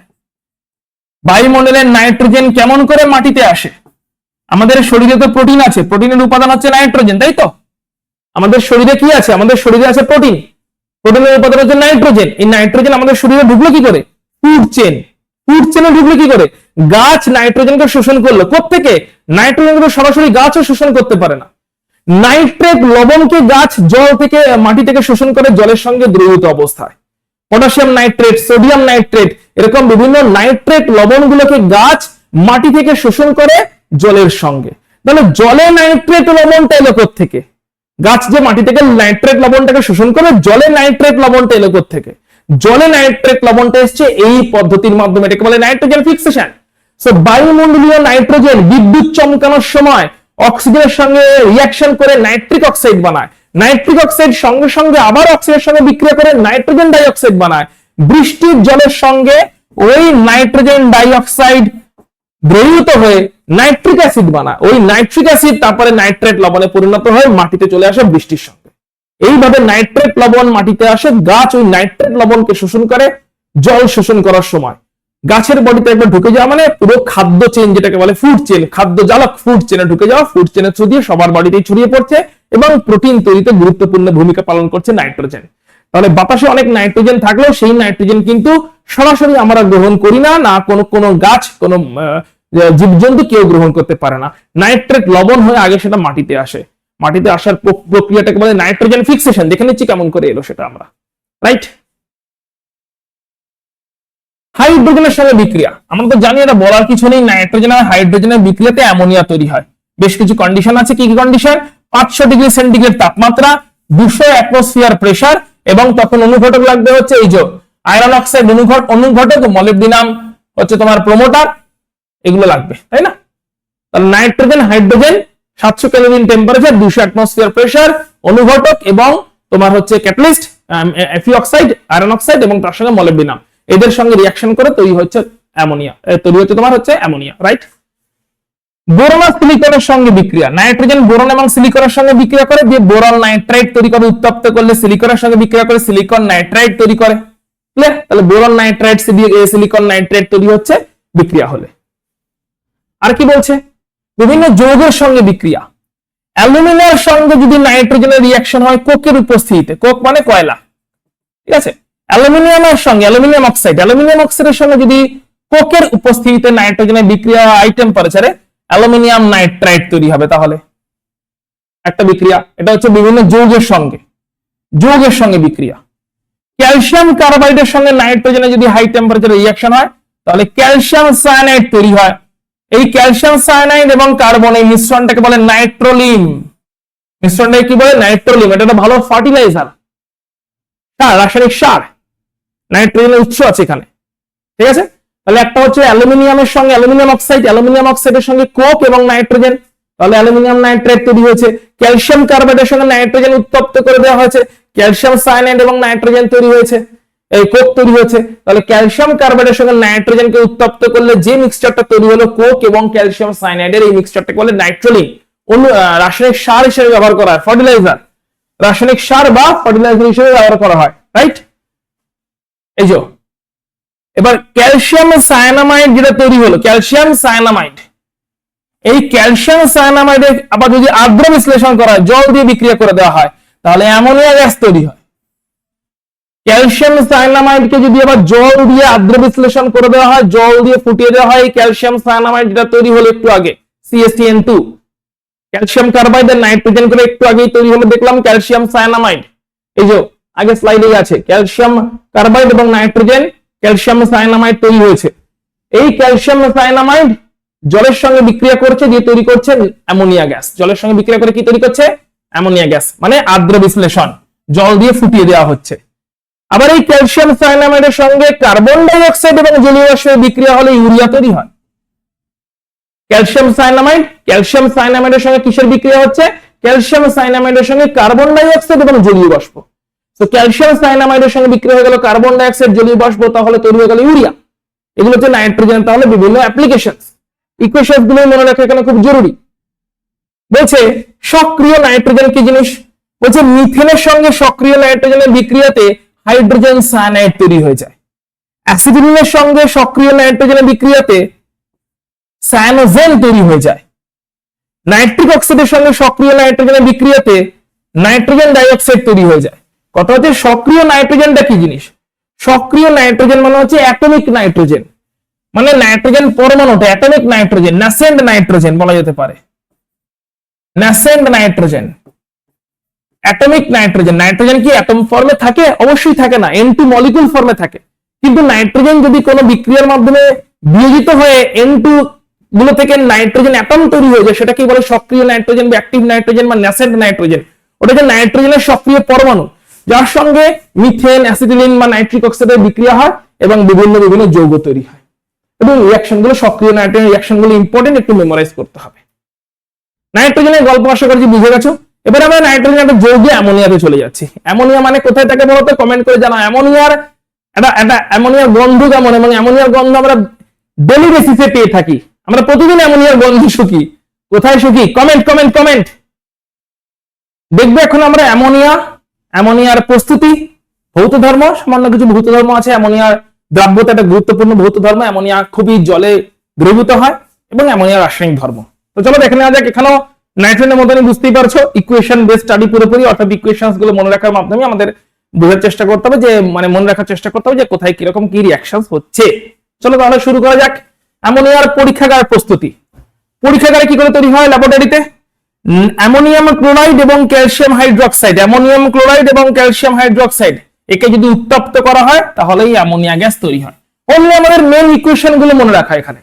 বায়ুমণ্ডলের নাইট্রোজেন কেমন করে মাটিতে আসে? আমাদের শরীরে তো প্রোটিন আছে, প্রোটিনের উপাদান হচ্ছে নাইট্রোজেন, তাই তো? আমাদের শরীরে কি আছে? আমাদের শরীরে আছে প্রোটিন, প্রোটিনের উপাদান হচ্ছে নাইট্রোজেন। এই নাইট্রোজেন আমাদের শরীরে ঢুকলো কি করে? ফুড চেন, ফুড চেনে ঢুকলো কি করে? গাছ নাইট্রোজেনকে শোষণ করলো। কোত্থেকে? নাইট্রোজেনকে সরাসরি গাছও শোষণ করতে পারে না। নাইট্রেট লবণকে গাছ জল থেকে, মাটি থেকে শোষণ করে জলের সঙ্গে দ্রবীভূত অবস্থায়। পটাশিয়াম নাইট্রেট, সোডিয়াম নাইট্রেট, এরকম বিভিন্ন নাইট্রেট লবণগুলোকে গাছ মাটি থেকে শোষণ করে জলের সঙ্গে। তাহলে জলে নাইট্রেট লবণটা এলো থেকে? গাছ যে মাটি থেকে নাইট্রেট লবণটাকে শোষণ করে, জলে নাইট্রেট লবণটা এলো থেকে? জলে নাইট্রেট লবণটা এসছে এই পদ্ধতির মাধ্যমে, এটাকে বলে নাইট্রোজেন ফিক্সেশন। সো বায়ুমণ্ডলীয় নাইট্রোজেন বিদ্যুৎ চমকানোর সময় অক্সিজেনের সঙ্গে রিঅ্যাকশন করে নাইট্রিক অক্সাইড বানায়, নাইট্রিক অক্সাইড সঙ্গে সঙ্গে আবার অক্সিজেনের সঙ্গে বিক্রিয়া করে নাইট্রোজেন ডাই অক্সাইড বানায়। বৃষ্টির জলের সঙ্গে ওই নাইট্রোজেন ডাই অক্সাইড দ্রবীভূত হয়ে নাইট্রিক অ্যাসিড বানায়, ওই নাইট্রিক অ্যাসিড তারপরে নাইট্রেট লবণে পরিণত হয়ে মাটিতে চলে আসে বৃষ্টির সঙ্গে। এইভাবে নাইট্রেট লবণ মাটিতে আসে, গাছ ওই নাইট্রেট লবণকে শোষণ করে জল শোষণ করার সময়। গাছের বডিতে একবার ঢুকে যাওয়া মানে পুরো খাদ্য চেন, যেটাকে বলে ফুড চেন, খাদ্য জালক ফুড চেনে ঢুকে যাওয়া, ফুড চেনের থ্রু দিয়ে সবার বডিতেই ছড়িয়ে পড়ছে এবং প্রোটিন তৈরিতে গুরুত্বপূর্ণ ভূমিকা পালন করছে নাইট্রোজেন। তাহলে বাতাসে অনেক নাইট্রোজেন থাকলেও সেই নাইট্রোজেন কিন্তু সরাসরি আমরা গ্রহণ করি না, না কোনো গাছ, কোনো জীবজন্তু কেউ গ্রহণ করতে পারে না। নাইট্রেট লবণ হয়ে আগে সেটা মাটিতে আসে, মাটিতে আসার প্রক্রিয়াটাকে বলে নাইট্রোজেন ফিক্সেশন। দেখে নিচ্ছি কেমন করে এলো সেটা আমরা, রাইট? হাইড্রোজেনের সঙ্গে বিক্রিয়া, আমরা তো জানি, এটা বলার কিছু নেই, নাইট্রোজেন আর হাইড্রোজেনের বিক্রিয়াতে অ্যামোনিয়া তৈরি হয়। বেশ কিছু কন্ডিশন আছে। কি কি কন্ডিশন? 500 ডিগ্রি সেন্টিগ্রেড তাপমাত্রা, 200 অ্যাটমসফিয়ার প্রেসার, এবং তখন অনুঘটক লাগবে হচ্ছে এই যে আয়রন অক্সাইড অনুঘটক, মলিবডিনাম হচ্ছে তোমার প্রমোটার, এগুলো লাগবে, তাই না? তাহলে nitrogen, hydrogen, 700 kelvin temperature, 200 atmosphere pressure, অনুঘটক এবং তোমার হচ্ছে ক্যাটালিস্ট, এফি অক্সাইড, আয়রন অক্সাইড এবং তার সঙ্গে মলিবডিনাম, এদের সঙ্গে রিঅ্যাকশন করে তৈরি হচ্ছে অ্যামোনিয়া, তৈরি হচ্ছে তোমার হচ্ছে অ্যামোনিয়া, রাইট? বোরন আর সিলিকনের সঙ্গে বিক্রিয়া, নাইট্রোজেন বোরন এবং সিলিকনের সঙ্গে বিক্রিয়া করে, দিয়ে বোরন নাইট্রাইট তৈরি করে, উত্তপ্ত করলে সিলিকনের সঙ্গে বিক্রিয়া করে সিলিকন নাইট্রাইট তৈরি করে। ক্লিয়ার? তাহলে বোরন নাইট্রাইট সিলিকন নাইট্রাইট তৈরি হচ্ছে বিক্রিয়া হলে। আর কি বলছে, বিভিন্ন যৌগের সঙ্গে বিক্রিয়া, অ্যালুমিনিয়ামের সঙ্গে যদি নাইট্রোজেনের রিঅ্যাকশন হয় কোকের উপস্থিতিতে, কোক মানে কয়লা, ঠিক আছে, অ্যালুমিনিয়ামের সঙ্গে অ্যালুমিনিয়াম অক্সাইডের সঙ্গে যদি কোকের উপস্থিতিতে নাইট্রোজেনের বিক্রিয়া হাই টেম্পারেচারে অ্যালুমিনিয়াম নাইট্রাইট তৈরি হবে। তাহলে একটা বিক্রিয়া, এটা হচ্ছে বিভিন্ন যৌগের সঙ্গে বিক্রিয়া। ক্যালসিয়াম কার্বাইডের সঙ্গে নাইট্রোজেনের যদি হাই টেম্পারেচারে রিঅ্যাকশন হয় তাহলে ক্যালসিয়াম সায়ানাইড তৈরি হয়। এই ক্যালসিয়াম সায়ানাইড এবং কার্বন এই মিশ্রণটাকে বলে নাইট্রোলিম। মিশ্রণটাকে কি বলে? নাইট্রোলিম। এটা একটা ভালো ফার্টিলাইজার, রাসায়নিক সার, নাইট্রোজেনের উৎস আছে এখানে, ঠিক আছে। তাহলে একটা হচ্ছে অ্যালুমিনিয়ামের সঙ্গে অ্যালুমিনিয়াম অক্সাইডের সঙ্গে কোক এবং নাইট্রোজেন, তাহলে অ্যালুমিনিয়াম নাইট্রেট তৈরি হয়েছে। ক্যালসিয়াম কার্বাইডের সঙ্গে নাইট্রোজেন উত্তপ্ত করে দেওয়া হয়েছে, ক্যালসিয়াম সায়ানাইড এবং নাইট্রোজেন তৈরি হয়েছে, এই কোক তৈরি হয়েছে। তাহলে ক্যালসিয়াম কার্বাইডের সঙ্গে নাইট্রোজেনকে উত্তপ্ত করলে যে মিক্সচারটা তৈরি হলো কোক এবং ক্যালসিয়াম সায়ানাইডের, এই মিক্সচারটাকে বলে নাইট্রোলিন। রাসায়নিক সার হিসেবে ব্যবহার করা হয়, ফার্টিলাইজার, রাসায়নিক সার বা ফার্টিলাইজার হিসেবে ব্যবহার করা হয়, রাইট। এই যে এবার ক্যালসিয়াম সায়ানামাইড যেটা তৈরি হলো, ক্যালসিয়াম সায়ানামাইড, এই ক্যালসিয়াম সায়ানামাইডে আবার যদি আর্দ্র বিশ্লেষণ করা হয়, জল দিয়ে বিক্রিয়া করে দেওয়া হয়, তাহলে অ্যামোনিয়া গ্যাস তৈরি হয়। ক্যালসিয়াম সায়ানামাইডকে যদি আবার জল দিয়ে আর্দ্র বিশ্লেষণ করে দেওয়া হয়, জল দিয়ে ফুটিয়ে দেওয়া হয়, এই ক্যালসিয়াম সায়ানামাইড যেটা তৈরি হলো একটু আগে, CaCN2, ক্যালসিয়াম কার্বাইড আর নাইট্রোজেন করে একটু আগেই তৈরি হলো, দেখলাম ক্যালসিয়াম সায়ানামাইড। এই যে আগে স্লাইডেই আছে, ক্যালসিয়াম কার্বাইড এবং নাইট্রোজেন ক্যালসিয়াম সায়ানামাইড তৈরি হয়েছে। এই ক্যালসিয়াম সায়ানামাইড জলের সঙ্গে বিক্রিয়া করছে, দিয়ে তৈরি করছে অ্যামোনিয়া গ্যাস। জলের সঙ্গে বিক্রিয়া করে কি তৈরি করছে? অ্যামোনিয়া গ্যাস, মানে আর্দ্র বিশ্লেষণ, জল দিয়ে ফুটিয়ে দেওয়া হচ্ছে। আবার এই ক্যালসিয়াম সায়ানামাইডের সঙ্গে কার্বন ডাই অক্সাইড এবং জলীয় বাষ্পের বিক্রিয়া হলে ইউরিয়া তৈরি হয়। ক্যালসিয়াম সায়ানামাইডের সঙ্গে কিসের বিক্রিয়া হচ্ছে? ক্যালসিয়াম সায়ানামাইডের সঙ্গে কার্বন ডাই অক্সাইড এবং জলীয় বাষ্প। তো ক্যালসিয়াম সায়ানামাইডের সঙ্গে বিক্রিয়া হয়ে গেল কার্বন ডাই অক্সাইড, জলীয় বাষ্প, তাহলে তৈরি হয়ে গেল ইউরিয়া। এগুলো হচ্ছে নাইট্রোজেন। তাহলে বিভিন্ন অ্যাপ্লিকেশনস, ইকুয়েশনস গুলো মনে রাখা এখানে খুব জরুরি। বলছে সক্রিয় নাইট্রোজেন কি জিনিস? বলছে মিথেনের সঙ্গে সক্রিয় নাইট্রোজেনের বিক্রিয়াতে হাইড্রোজেন সায়ানাইড তৈরি হয়ে যায়। অ্যাসিটিলিনের সঙ্গে সক্রিয় নাইট্রোজেনের বিক্রিয়াতে সায়ানোজেন তৈরি হয়ে যায়। নাইট্রিক অক্সাইডের সঙ্গে সক্রিয় নাইট্রোজেনের বিক্রিয়াতে নাইট্রোজেন ডাইঅক্সাইড তৈরি হয়ে যায়। কথা হচ্ছে সক্রিয় নাইট্রোজেনটা কি জিনিস? সক্রিয় নাইট্রোজেন মানে হচ্ছে অ্যাটমিক নাইট্রোজেন, মানে নাইট্রোজেন পরমাণুটা অ্যাটমিক নাইট্রোজেন, ন্যাসেন্ট নাইট্রোজেন বলা যেতে পারে। Nascent nitrogen, atomic nitrogen. Nitrogen কি অ্যাটম ফর্মে থাকে? অবশ্যই থাকে না, N2 মলিকুল ফর্মে থাকে। কিন্তু নাইট্রোজেন যদি কোনো বিক্রিয়ার মাধ্যমে বিয়োজিত হয়ে N2 গুলো থেকে নাইট্রোজেন অ্যাটম তৈরি হয়ে যায়, সেটা কি বলে? সক্রিয় নাইট্রোজেন বা অ্যাক্টিভ নাইট্রোজেন বা ন্যাসেন্ট নাইট্রোজেন। ওটা হচ্ছে নাইট্রোজেনের সক্রিয় পরমাণু, যার সঙ্গে মিথেন, অ্যাসিটিলিন বা নাইট্রিক অক্সাইডের বিক্রিয়া হয় এবং বিভিন্ন যৌগ তৈরি হয়। এবং রিঅ্যাকশন গুলো, সক্রিয় নাইট্রোজেন রিঅ্যাকশন গুলো ইম্পর্টেন্ট, একটু মেমোরাইজ করতে হবে। নাইট্রোজেনের গল্প আশা করছি বুঝে গেছো। এবার আমরা নাইট্রোজেন একটা যৌগে অ্যামোনিয়াতে চলে যাচ্ছি। অ্যামোনিয়া মানে কোথায় থাকে বলতো? কমেন্ট করে জানাও। অ্যামোনিয়ার অ্যামোনিয়ার গন্ধ কেমন? এবং অ্যামোনিয়ার গন্ধ আমরা ডেলি বেসিসে পেয়ে থাকি, আমরা প্রতিদিন অ্যামোনিয়ার গন্ধ শুকি। কোথায় শুকি? কমেন্ট। দেখবে এখন আমরা অ্যামোনিয়ার প্রস্তুতি, ভৌত ধর্ম, সামান্য কিছু ভৌত ধর্ম আছে। অ্যামোনিয়ার দ্রাব্যতা একটা গুরুত্বপূর্ণ ভৌত ধর্ম। অ্যামোনিয়া খুবই জলে দ্রবীভূত হয় এবং অ্যামোনিয়ার রাসায়নিক ধর্ম। তো চলো দেখে নেওয়া যাক। এখানেও নাইট্রোজেনের মতনই বুঝতেই পারছো, ইকুয়েশন বেস স্টাডি পুরোপুরি, অর্থাৎ ইকুয়েশনস গুলো মনে রাখার মাধ্যমে আমাদের বোঝার চেষ্টা করতে হবে, যে মানে মনে রাখার চেষ্টা করতে হবে যে কোথায় কিরকম কি রিঅ্যাকশন হচ্ছে। চলো তাহলে শুরু করা যাক। অ্যামোনিয়ার পরীক্ষাগার প্রস্তুতি। পরীক্ষাগারে কি করে তৈরি হয়? ল্যাবরেটরিতে অ্যামোনিয়াম ক্লোরাইড এবং ক্যালসিয়াম হাইড্রোক্সাইড, অ্যামোনিয়াম ক্লোরাইড এবং ক্যালসিয়াম হাইড্রোক্সাইড একে যদি উত্তপ্ত করা হয় তাহলেই অ্যামোনিয়া গ্যাস তৈরি হয়। অনলি আমাদের মেন ইকুয়েশন গুলো মনে রাখা, এখানে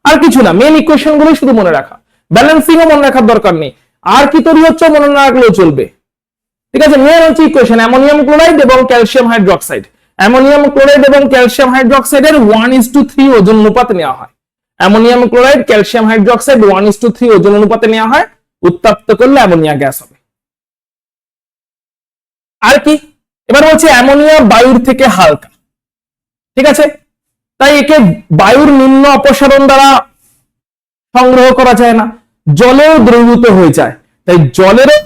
আর কিছু না, মেন ইকুয়েশন গুলো শুধু মনে রাখা, ব্যালেন্সিং ও মনে রাখার দরকার নেই। আর কি তৈরি হচ্ছে মনে না রাখলেও চলবে, ঠিক আছে। মেন হচ্ছে ইকুয়েশন অ্যামোনিয়াম ক্লোরাইড এবং ক্যালসিয়াম হাইড্রোক্সাইড। অ্যামোনিয়াম ক্লোরাইড এবং ক্যালসিয়াম হাইড্রোক্সাইডের 1:3 ওজন অনুপাতে নেওয়া হয়। অ্যামোনিয়াম ক্লোরাইড, ক্যালসিয়াম হাইড্রোক্সাইড 1:3 ওজন অনুপাতে নেওয়া হয়, উত্তপ্ত করলে অ্যামোনিয়া গ্যাস হবে। আর কি? এবার বলছে অ্যামোনিয়া বায়ুর থেকে হালকা, ঠিক আছে। তাই একে বায়ুর নিম্ন অপসারণ দ্বারা সংগ্রহ করা যায় না, জলেও দ্রবীভূত হয়ে যায়, তাই জলেরও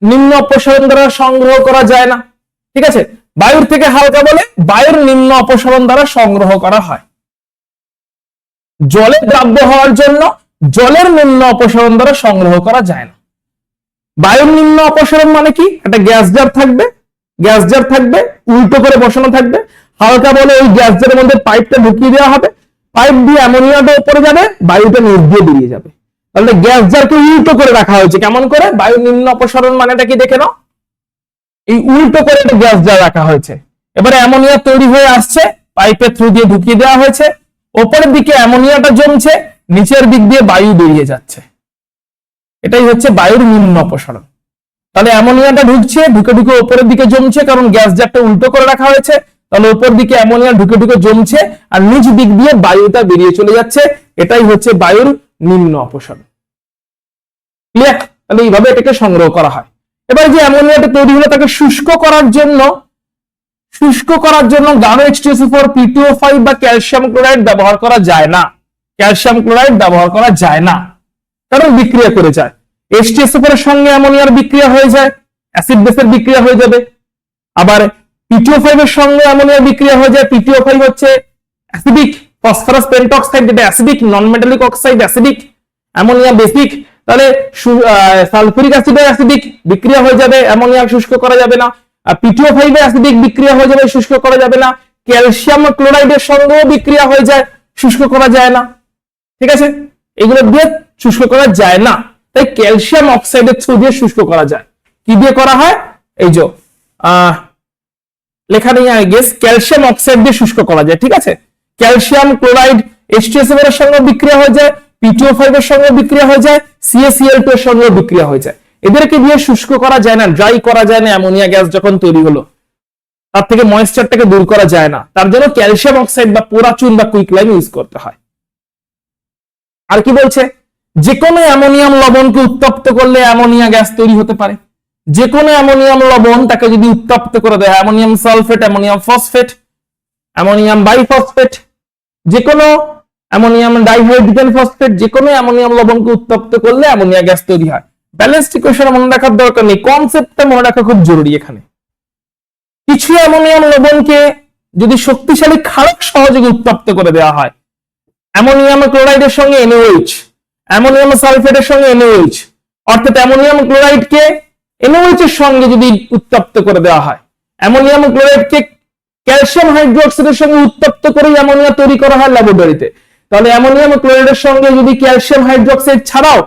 নিম্ন অপসারণ দ্বারা সংগ্রহ করা যায় না। ঠিক আছে, বায়ুর থেকে হালকা বলে বায়ুর নিম্ন অপসারণ দ্বারা সংগ্রহ করা হয়। জলে দ্রাব্য হওয়ার জন্য জলের নিম্ন অপসারণ দ্বারা সংগ্রহ করা যায় না। বায়ুর নিম্ন অপসারণ মানে কি? একটা গ্যাস জার থাকবে, উল্টো করে বসানো থাকবে, হালকা বলে ওই গ্যাস জারের মধ্যে পাইপটা ঢুকিয়ে দেওয়া হবে, পাইপ দিয়ে অ্যামোনিয়াটা উপরে যাবে, বায়ুটা নিচ দিয়ে বেরিয়ে যাবে। তাহলে গ্যাস জারকে উল্টো করে রাখা হয়েছে। কেমন করে? বায়ুর নিম্ন অপসারণ মানেটা কি দেখে নাও। এই উল্টো করে একটা গ্যাস জার রাখা হয়েছে, এবারে অ্যামোনিয়া তৈরি হয়ে আসছে, পাইপের থ্রু দিয়ে ঢুকিয়ে দেওয়া হয়েছে, ওপরের দিকে অ্যামোনিয়াটা জমছে, নিচের দিক দিয়ে বায়ু বেরিয়ে যাচ্ছে। এটাই হচ্ছে বায়ুর নিম্ন অপসারণ। তাহলে অ্যামোনিয়াটা ঢুকছে, ঢুকে ঢুকে উপরের দিকে জমছে, কারণ গ্যাস জারটা উল্টো করে রাখা হয়েছে। তাহলে উপর দিকে অ্যামোনিয়া ঢুকে ঢুকে জমছে, আর নিচ দিক দিয়ে বায়ুটা বেরিয়ে চলে যাচ্ছে। এটাই হচ্ছে বায়ুর নিম্ন অপসারণ। ক্লিয়ার? তাহলে এইভাবে এটাকে সংগ্রহ করা হয়। এবার যে অ্যামোনিয়াটা তৈরি হলো তাকে শুষ্ক করার জন্য গাঢ় H2SO4, P2O5 বা ক্যালসিয়াম ক্লোরাইড ব্যবহার করা যায় না। ক্যালসিয়াম ক্লোরাইড ব্যবহার করা যায় না, কারণ বিক্রিয়া করে যায়। H2SO4 এর সঙ্গে অ্যামোনিয়ার বিক্রিয়া হয়ে যায়, অ্যাসিড বেসের বিক্রিয়া হয়ে যাবে। আবার P2O5 এর সঙ্গে অ্যামোনিয়ার বিক্রিয়া হয়ে যায়। P2O5 হচ্ছে অ্যাসিডিক ফসফরাস পেন্টঅক্সাইড, যেটা অ্যাসিডিক, নন metallic oxide acidic, ammonia basic. তাহলে সালফুরিক অ্যাসিডের অ্যাসিডিক বিক্রিয়া হয়ে যাবে, অ্যামোনিয়া শুষ্ক করা যাবে না। আর P2O5 এর অ্যাসিডিক বিক্রিয়া হয়ে যাবে, শুষ্ক করা যাবে না। ক্যালসিয়াম ক্লোরাইডের সঙ্গেও বিক্রিয়া হয়ে যায়, শুষ্ক করা যায় না। ঠিক আছে, এগুলো দিয়ে শুষ্ক করা যায় না, তাই ক্যালসিয়াম অক্সাইডের থ্রু দিয়ে শুষ্ক করা যায়। কি দিয়ে করা হয়? এই যে লেখা নেই আই গেস, ক্যালসিয়াম অক্সাইড দিয়ে শুষ্ক করা যায়। ঠিক আছে, ক্যালসিয়াম ক্লোরাইড H2SO4 এর সঙ্গে বিক্রিয়া হয়ে যায়, P2O5 এর সঙ্গে বিক্রিয়া হয়ে যায়, CaCl2 এর সঙ্গে বিক্রিয়া হয়ে যায়। এদেরকে দিয়ে শুষ্ক করা যায় না, ড্রাই করা যায় না। অ্যামোনিয়া গ্যাস যখন তৈরি হলো, তার থেকে ময়েশ্চারটাকে দূর করা যায় না, তার জন্য ক্যালসিয়াম অক্সাইড বা পোড়া চুন বা কুইকলাইম ইউজ করতে হয়। আর কি বলছে? যে কোনো অ্যামোনিয়াম লবণকে উত্তপ্ত করলে অ্যামোনিয়া গ্যাস তৈরি হতে পারে। যে কোনো অ্যামোনিয়াম লবণ তাকে যদি উত্তপ্ত করে দেয়, ammonium sulphate, ammonium phosphate, ammonium biphosphate, যে কোনো অ্যামোনিয়াম ডাইহাইড্রোজেন ফসফেট, যে কোনো অ্যামোনিয়াম লবণকে উত্তপ্ত করলে অ্যামোনিয়া গ্যাস তৈরি হয়। ব্যালেন্সড ইকুয়েশন মনে রাখার দরকার নেই, কনসেপ্টটা মনে রাখা খুব জরুরি। এখানে কিছু অ্যামোনিয়াম লবণকে যদি শক্তিশালী ক্ষারক সহযোগে উত্তপ্ত করে দেওয়া হয়, অ্যামোনিয়াম ক্লোরাইডের সঙ্গে NaOH, অ্যামোনিয়াম সালফেটের সঙ্গে NaOH, অর্থাৎ অ্যামোনিয়াম ক্লোরাইডকে NaOH এর সঙ্গে যদি উত্তপ্ত করে দেওয়া হয়, অ্যামোনিয়াম ক্লোরাইডকে ক্যালসিয়াম হাইড্রোক্সাইডের সঙ্গে উত্তপ্ত করে অ্যামোনিয়া তৈরি করা হয় ল্যাবরেটরিতে। তাহলে অ্যামোনিয়াম ক্লোরাইডের সঙ্গে যদি ক্যালসিয়াম হাইড্রোক্সাইড ছাড়াও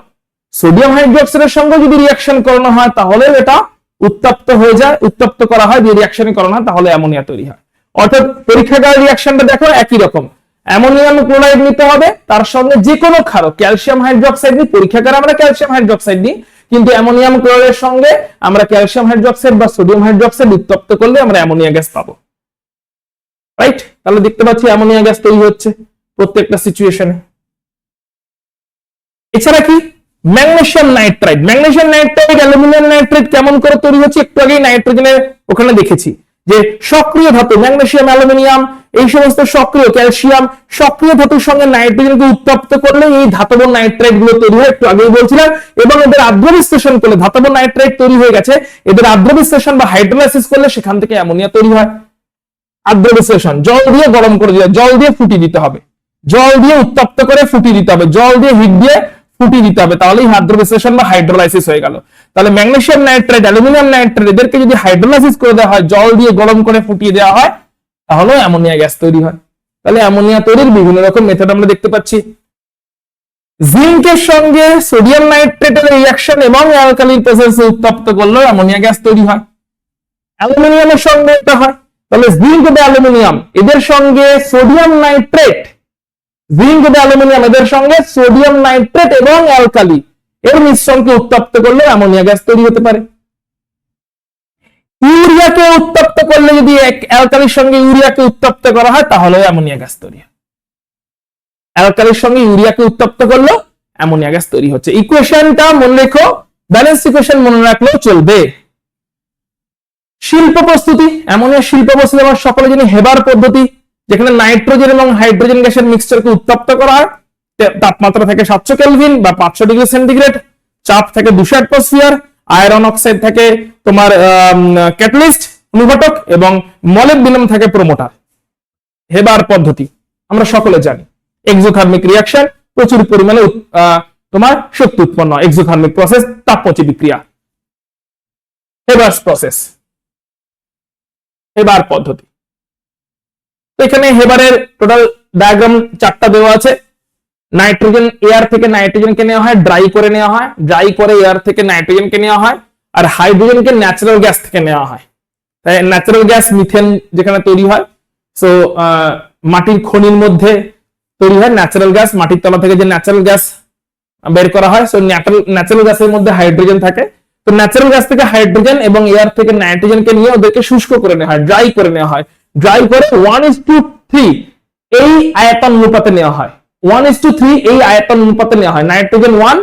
সোডিয়াম হাইড্রোক্সাইডের সঙ্গে যদি রিঅ্যাকশন করানো হয়, তাহলে এটা উত্তপ্ত হয়ে যায়, উত্তপ্ত করা হয়, দিয়ে রিঅ্যাকশন করানো হয়, তাহলে অ্যামোনিয়া তৈরি হয়। অর্থাৎ পরীক্ষাগারের রিঅ্যাকশনটা দেখো একই রকম। অ্যামোনিয়াম ক্লোরাইড নিতে হবে, তার সঙ্গে যে কোনো ক্ষারক, ক্যালসিয়াম হাইড্রোক্সাইড নিই, পরীক্ষাগারে আমরা ক্যালসিয়াম হাইড্রোক্সাইড নিই, কিন্তু অ্যামোনিয়াম ক্লোরাইডের সঙ্গে আমরা ক্যালসিয়াম হাইড্রোক্সাইড বা সোডিয়াম হাইড্রোক্সাইড উত্তপ্ত করলে আমরা অ্যামোনিয়া গ্যাস পাবো। রাইট? তাহলে দেখতে পাচ্ছি অ্যামোনিয়া গ্যাস তৈরি হচ্ছে প্রত্যেকটা সিচুয়েশনে। এছাড়া কি? Magnesium nitrite. Magnesium nitrite, aluminium nitrite কেমন করে তৈরি হচ্ছে একটু আগেই নাইট্রোজেনের ওখানে দেখেছি, যে সক্রিয় ধাতু ম্যাগনেসিয়াম, অ্যালুমিনিয়াম, এই সমস্ত সক্রিয়, ক্যালসিয়াম, সক্রিয় ধাতুর সঙ্গে নাইট্রোজেনকে উত্তপ্ত করলে এই ধাতব নাইট্রাইট গুলো তৈরি হয়, একটু আগেই বলছিলাম। এবং এদের আদ্র বিশ্লেষণ করলে ধাতব নাইট্রাইট তৈরি হয়ে গেছে, এদের আদ্র বিশ্লেষণ বা হাইড্রোলাইসিস করলে সেখান থেকে অ্যামোনিয়া তৈরি হয়। আদ্র বিশ্লেষণ, জল দিয়ে গরম করে দিতে, জল দিয়ে ফুটিয়ে দিতে হবে, জল দিয়ে উত্তপ্ত করে ফুটিয়ে দিতে হবে, জল দিয়ে হিট দিয়ে ফুটিয়ে দিতে হবে, তাহলেই আদ্র বিশ্লেষণ বা হাইড্রোলাইসিস হয়ে গেল। তাহলে ম্যাগনেসিয়াম নাইট্রাইট, অ্যালুমিনিয়াম নাইট্রাইট, এদেরকে যদি হাইড্রোলাইসিস করে দেওয়া হয়, জল দিয়ে গরম করে ফুটিয়ে দেওয়া হয়, তাহলে অ্যামোনিয়া গ্যাস তৈরি হয়। তাহলে অ্যামোনিয়া তৈরির বিভিন্ন রকম মেথড আমরা দেখতে পাচ্ছি। জিঙ্কের সঙ্গে সোডিয়াম নাইট্রেটের রিঅ্যাকশন এবং অ্যালকালির প্রেসেন্সে উত্তপ্ত করলে অ্যামোনিয়া গ্যাস তৈরি হয়। অ্যালুমিনিয়ামের সঙ্গে এটা হয়, তাহলে জিঙ্ক এবং অ্যালুমিনিয়াম এদের সঙ্গে সোডিয়াম নাইট্রেট, জিঙ্ক এবং অ্যালুমিনিয়াম এদের সঙ্গে সোডিয়াম নাইট্রেট এবং অ্যালকালি এর মিশ্রণকে উত্তপ্ত করলে অ্যামোনিয়া গ্যাস তৈরি হতে পারে। ইউরিয়াকে উত্তপ্ত করলে, যদি অ্যালকালির সঙ্গে ইউরিয়াকে উত্তপ্ত করা হয়, তাহলে অ্যামোনিয়া গ্যাস তৈরি হয়। অ্যালকালির সঙ্গে ইউরিয়াকে উত্তপ্ত করলে অ্যামোনিয়া গ্যাস তৈরি হচ্ছে। ইকুয়েশনটা মনে রেখো, ব্যালেন্স ইকুয়েশন মনে রাখলেও চলবে। শিল্প প্রস্তুতি, অ্যামোনিয়া শিল্প প্রস্তুতি আমরা সকলে জানি হেবার পদ্ধতি, যেখানে নাইট্রোজেন এবং হাইড্রোজেন গ্যাসের মিক্সচারকে উত্তপ্ত করা হয়, তাপমাত্রা থাকে 700 কেলভিন বা 500 ডিগ্রি সেন্টিগ্রেড, চাপ থাকে 200 অ্যাটমসফিয়ার, আয়রন অক্সাইড থাকে তোমার ক্যাটালিস্ট অনুঘটক, এবং মলিবডিনাম থাকে প্রোমোটার। হেবার পদ্ধতি আমরা সকলে জানি, এক্সোথার্মিক রিঅ্যাকশন, প্রচুর পরিমাণে তোমার শক্তি উৎপন্ন, এক্সোথার্মিক প্রসেস, তাপমোচী বিক্রিয়া। হেবার্স প্রসেস, হেবার পদ্ধতি। এখানে হেবারের টোটাল ডায়াগ্রাম 4টা দেওয়া আছে। নাইট্রোজেন, এয়ার থেকে নাইট্রোজেনকে নেওয়া হয়, ড্রাই করে নেওয়া হয়, ড্রাই করে এয়ার থেকে নাইট্রোজেনকে নেওয়া হয়, আর হাইড্রোজেনকে ন্যাচারাল গ্যাস থেকে নেওয়া হয়। তাই ন্যাচারাল গ্যাস মিথেন যেখানে তৈরি হয়, সো মাটির খনির মধ্যে তৈরি হয় ন্যাচারাল গ্যাস, মাটির তলা থেকে যে ন্যাচারাল গ্যাস বের করা হয়, সো ন্যাচারাল গ্যাসের মধ্যে হাইড্রোজেন থাকে। তো ন্যাচারাল গ্যাস থেকে হাইড্রোজেন এবং এয়ার থেকে নাইট্রোজেনকে নিয়ে ওদেরকে শুষ্ক করে নেওয়া হয়, ড্রাই করে নেওয়া হয়। ড্রাই করে 1:3 এই আয়তন অনুপাতে নেওয়া হয়, 1:3 এই আয়তন অনুপাতে নেওয়া হয়। নাইট্রোজেন 1,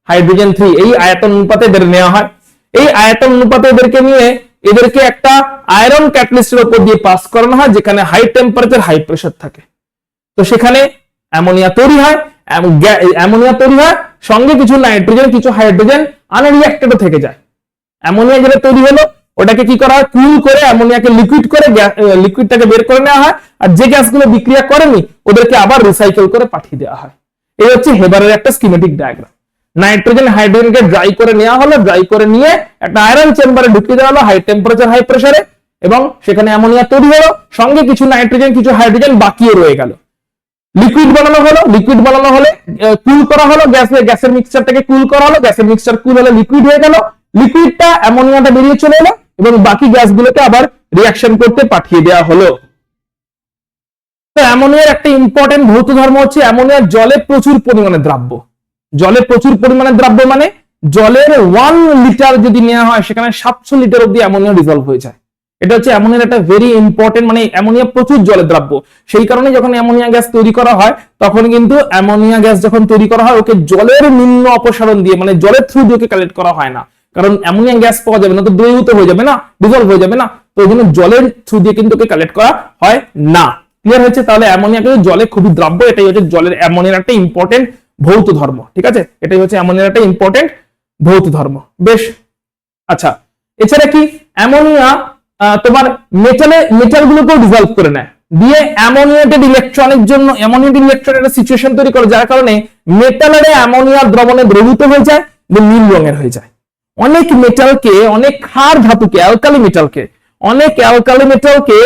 হাইড্রোজেন 3 এই আয়তন অনুপাতে এদের নেওয়া হয়। এই আয়তন অনুপাতে এদেরকে নিয়ে এদেরকে একটা আয়রন ক্যাটালিস্টের উপর দিয়ে পাস করানো হয়, যেখানে হাই টেম্পারেচার হাই প্রেসার থাকে। তো সেখানে অ্যামোনিয়া তৈরি হয়, অ্যামোনিয়া তৈরি হয়, সঙ্গে কিছু নাইট্রোজেন কিছু হাইড্রোজেন আনরিঅ্যাক্টেডও থেকে যায়। অ্যামোনিয়া যেটা তৈরি হলো ওটাকে কি করা হয়, কুল করে অ্যামোনিয়াকে লিকুইড করে লিকুইডটাকে বের করে নেওয়া হয়, আর যে গ্যাসগুলো বিক্রিয়া করেনি ওদেরকে আবার রিসাইকেল করে পাঠিয়ে দেওয়া হয়। এই হচ্ছে হেবারের একটা স্কিমেটিক ডায়াগ্রাম। নাইট্রোজেন হাইড্রোজেনকে ড্রাই করে নেওয়া হলো, ড্রাই করে নিয়ে একটা আয়রন চেম্বারে ঢুকিয়ে দেওয়া হলো হাই টেম্পারেচার হাই প্রেসারে, এবং সেখানে অ্যামোনিয়া তৈরি হলো, সঙ্গে কিছু নাইট্রোজেন কিছু হাইড্রোজেন বাকিও রয়ে গেল। লিকুইড বানানো হলো, লিকুইড বানানো হলে কুল করা হলো, গ্যাসের মিক্সচারটাকে কুল করা হলো, গ্যাসের মিক্সচার কুল হলে লিকুইড হয়ে গেল, লিকুইডটা অ্যামোনিয়াটা বেরিয়ে চলে এলো এবং বাকি গ্যাসগুলোকে আবার রিঅ্যাকশন করতে পাঠিয়ে দেওয়া হলো। তো অ্যামোনিয়ার একটা ইম্পর্টেন্ট ভৌত ধর্ম হচ্ছে অ্যামোনিয়া জলে প্রচুর পরিমাণে দ্রাব্য। জলে প্রচুর পরিমাণে দ্রাব্য মানে জলের 1 লিটার যদি নেওয়া হয় সেখানে 700 লিটার অব্দি অ্যামোনিয়া ডিজলভ হয়ে যায়। এটা হচ্ছে অ্যামোনিয়ার একটা ভেরি ইম্পর্টেন্ট, মানে অ্যামোনিয়া প্রচুর জলে দ্রাব্য। সেই কারণে যখন অ্যামোনিয়া গ্যাস তৈরি করা হয় তখন কিন্তু অ্যামোনিয়া গ্যাস যখন তৈরি করা হয় ওকে জলের নিম্ন অপসারণ দিয়ে, মানে জলের থ্রু দিয়ে কালেক্ট করা হয় না, কারণ অ্যামোনিয়া গ্যাস পাওয়া যাবে না, তো দ্রবীভূত হয়ে যাবে না, ডিজলভ হয়ে যাবে না, তো ওই জন্য জলের থ্রু দিয়ে কিন্তু ওকে কালেক্ট করা হয় না। ক্লিয়ার হচ্ছে? তাহলে অ্যামোনিয়া কিন্তু জলে খুবই দ্রাব্য, এটাই হচ্ছে জলের অ্যামোনিয়ার একটা ইম্পর্টেন্ট ভৌত ধর্ম। ঠিক আছে, এটাই হচ্ছে অ্যামোনিয়ার একটা ইম্পর্টেন্ট ভৌত ধর্ম। বেশ, আচ্ছা, এছাড়া কি অ্যামোনিয়া তোমার মেটালগুলোকেও ডিজলভ করে নেয়, দিয়ে অ্যামোনিয়েটেড ইলেকট্রনের জন্য অ্যামোনিয়েটেড ইলেকট্রনের একটা সিচুয়েশন তৈরি করে, যার কারণে মেটালের অ্যামোনিয়ার দ্রবণে দ্রবীভূত হয়ে যায়, নীল রঙের হয়ে যায়। অনেক মেটালকে, অনেক ক্ষার ধাতুকে, অ্যালকালি মেটালকে, অনেক অ্যালকালি মেটালকে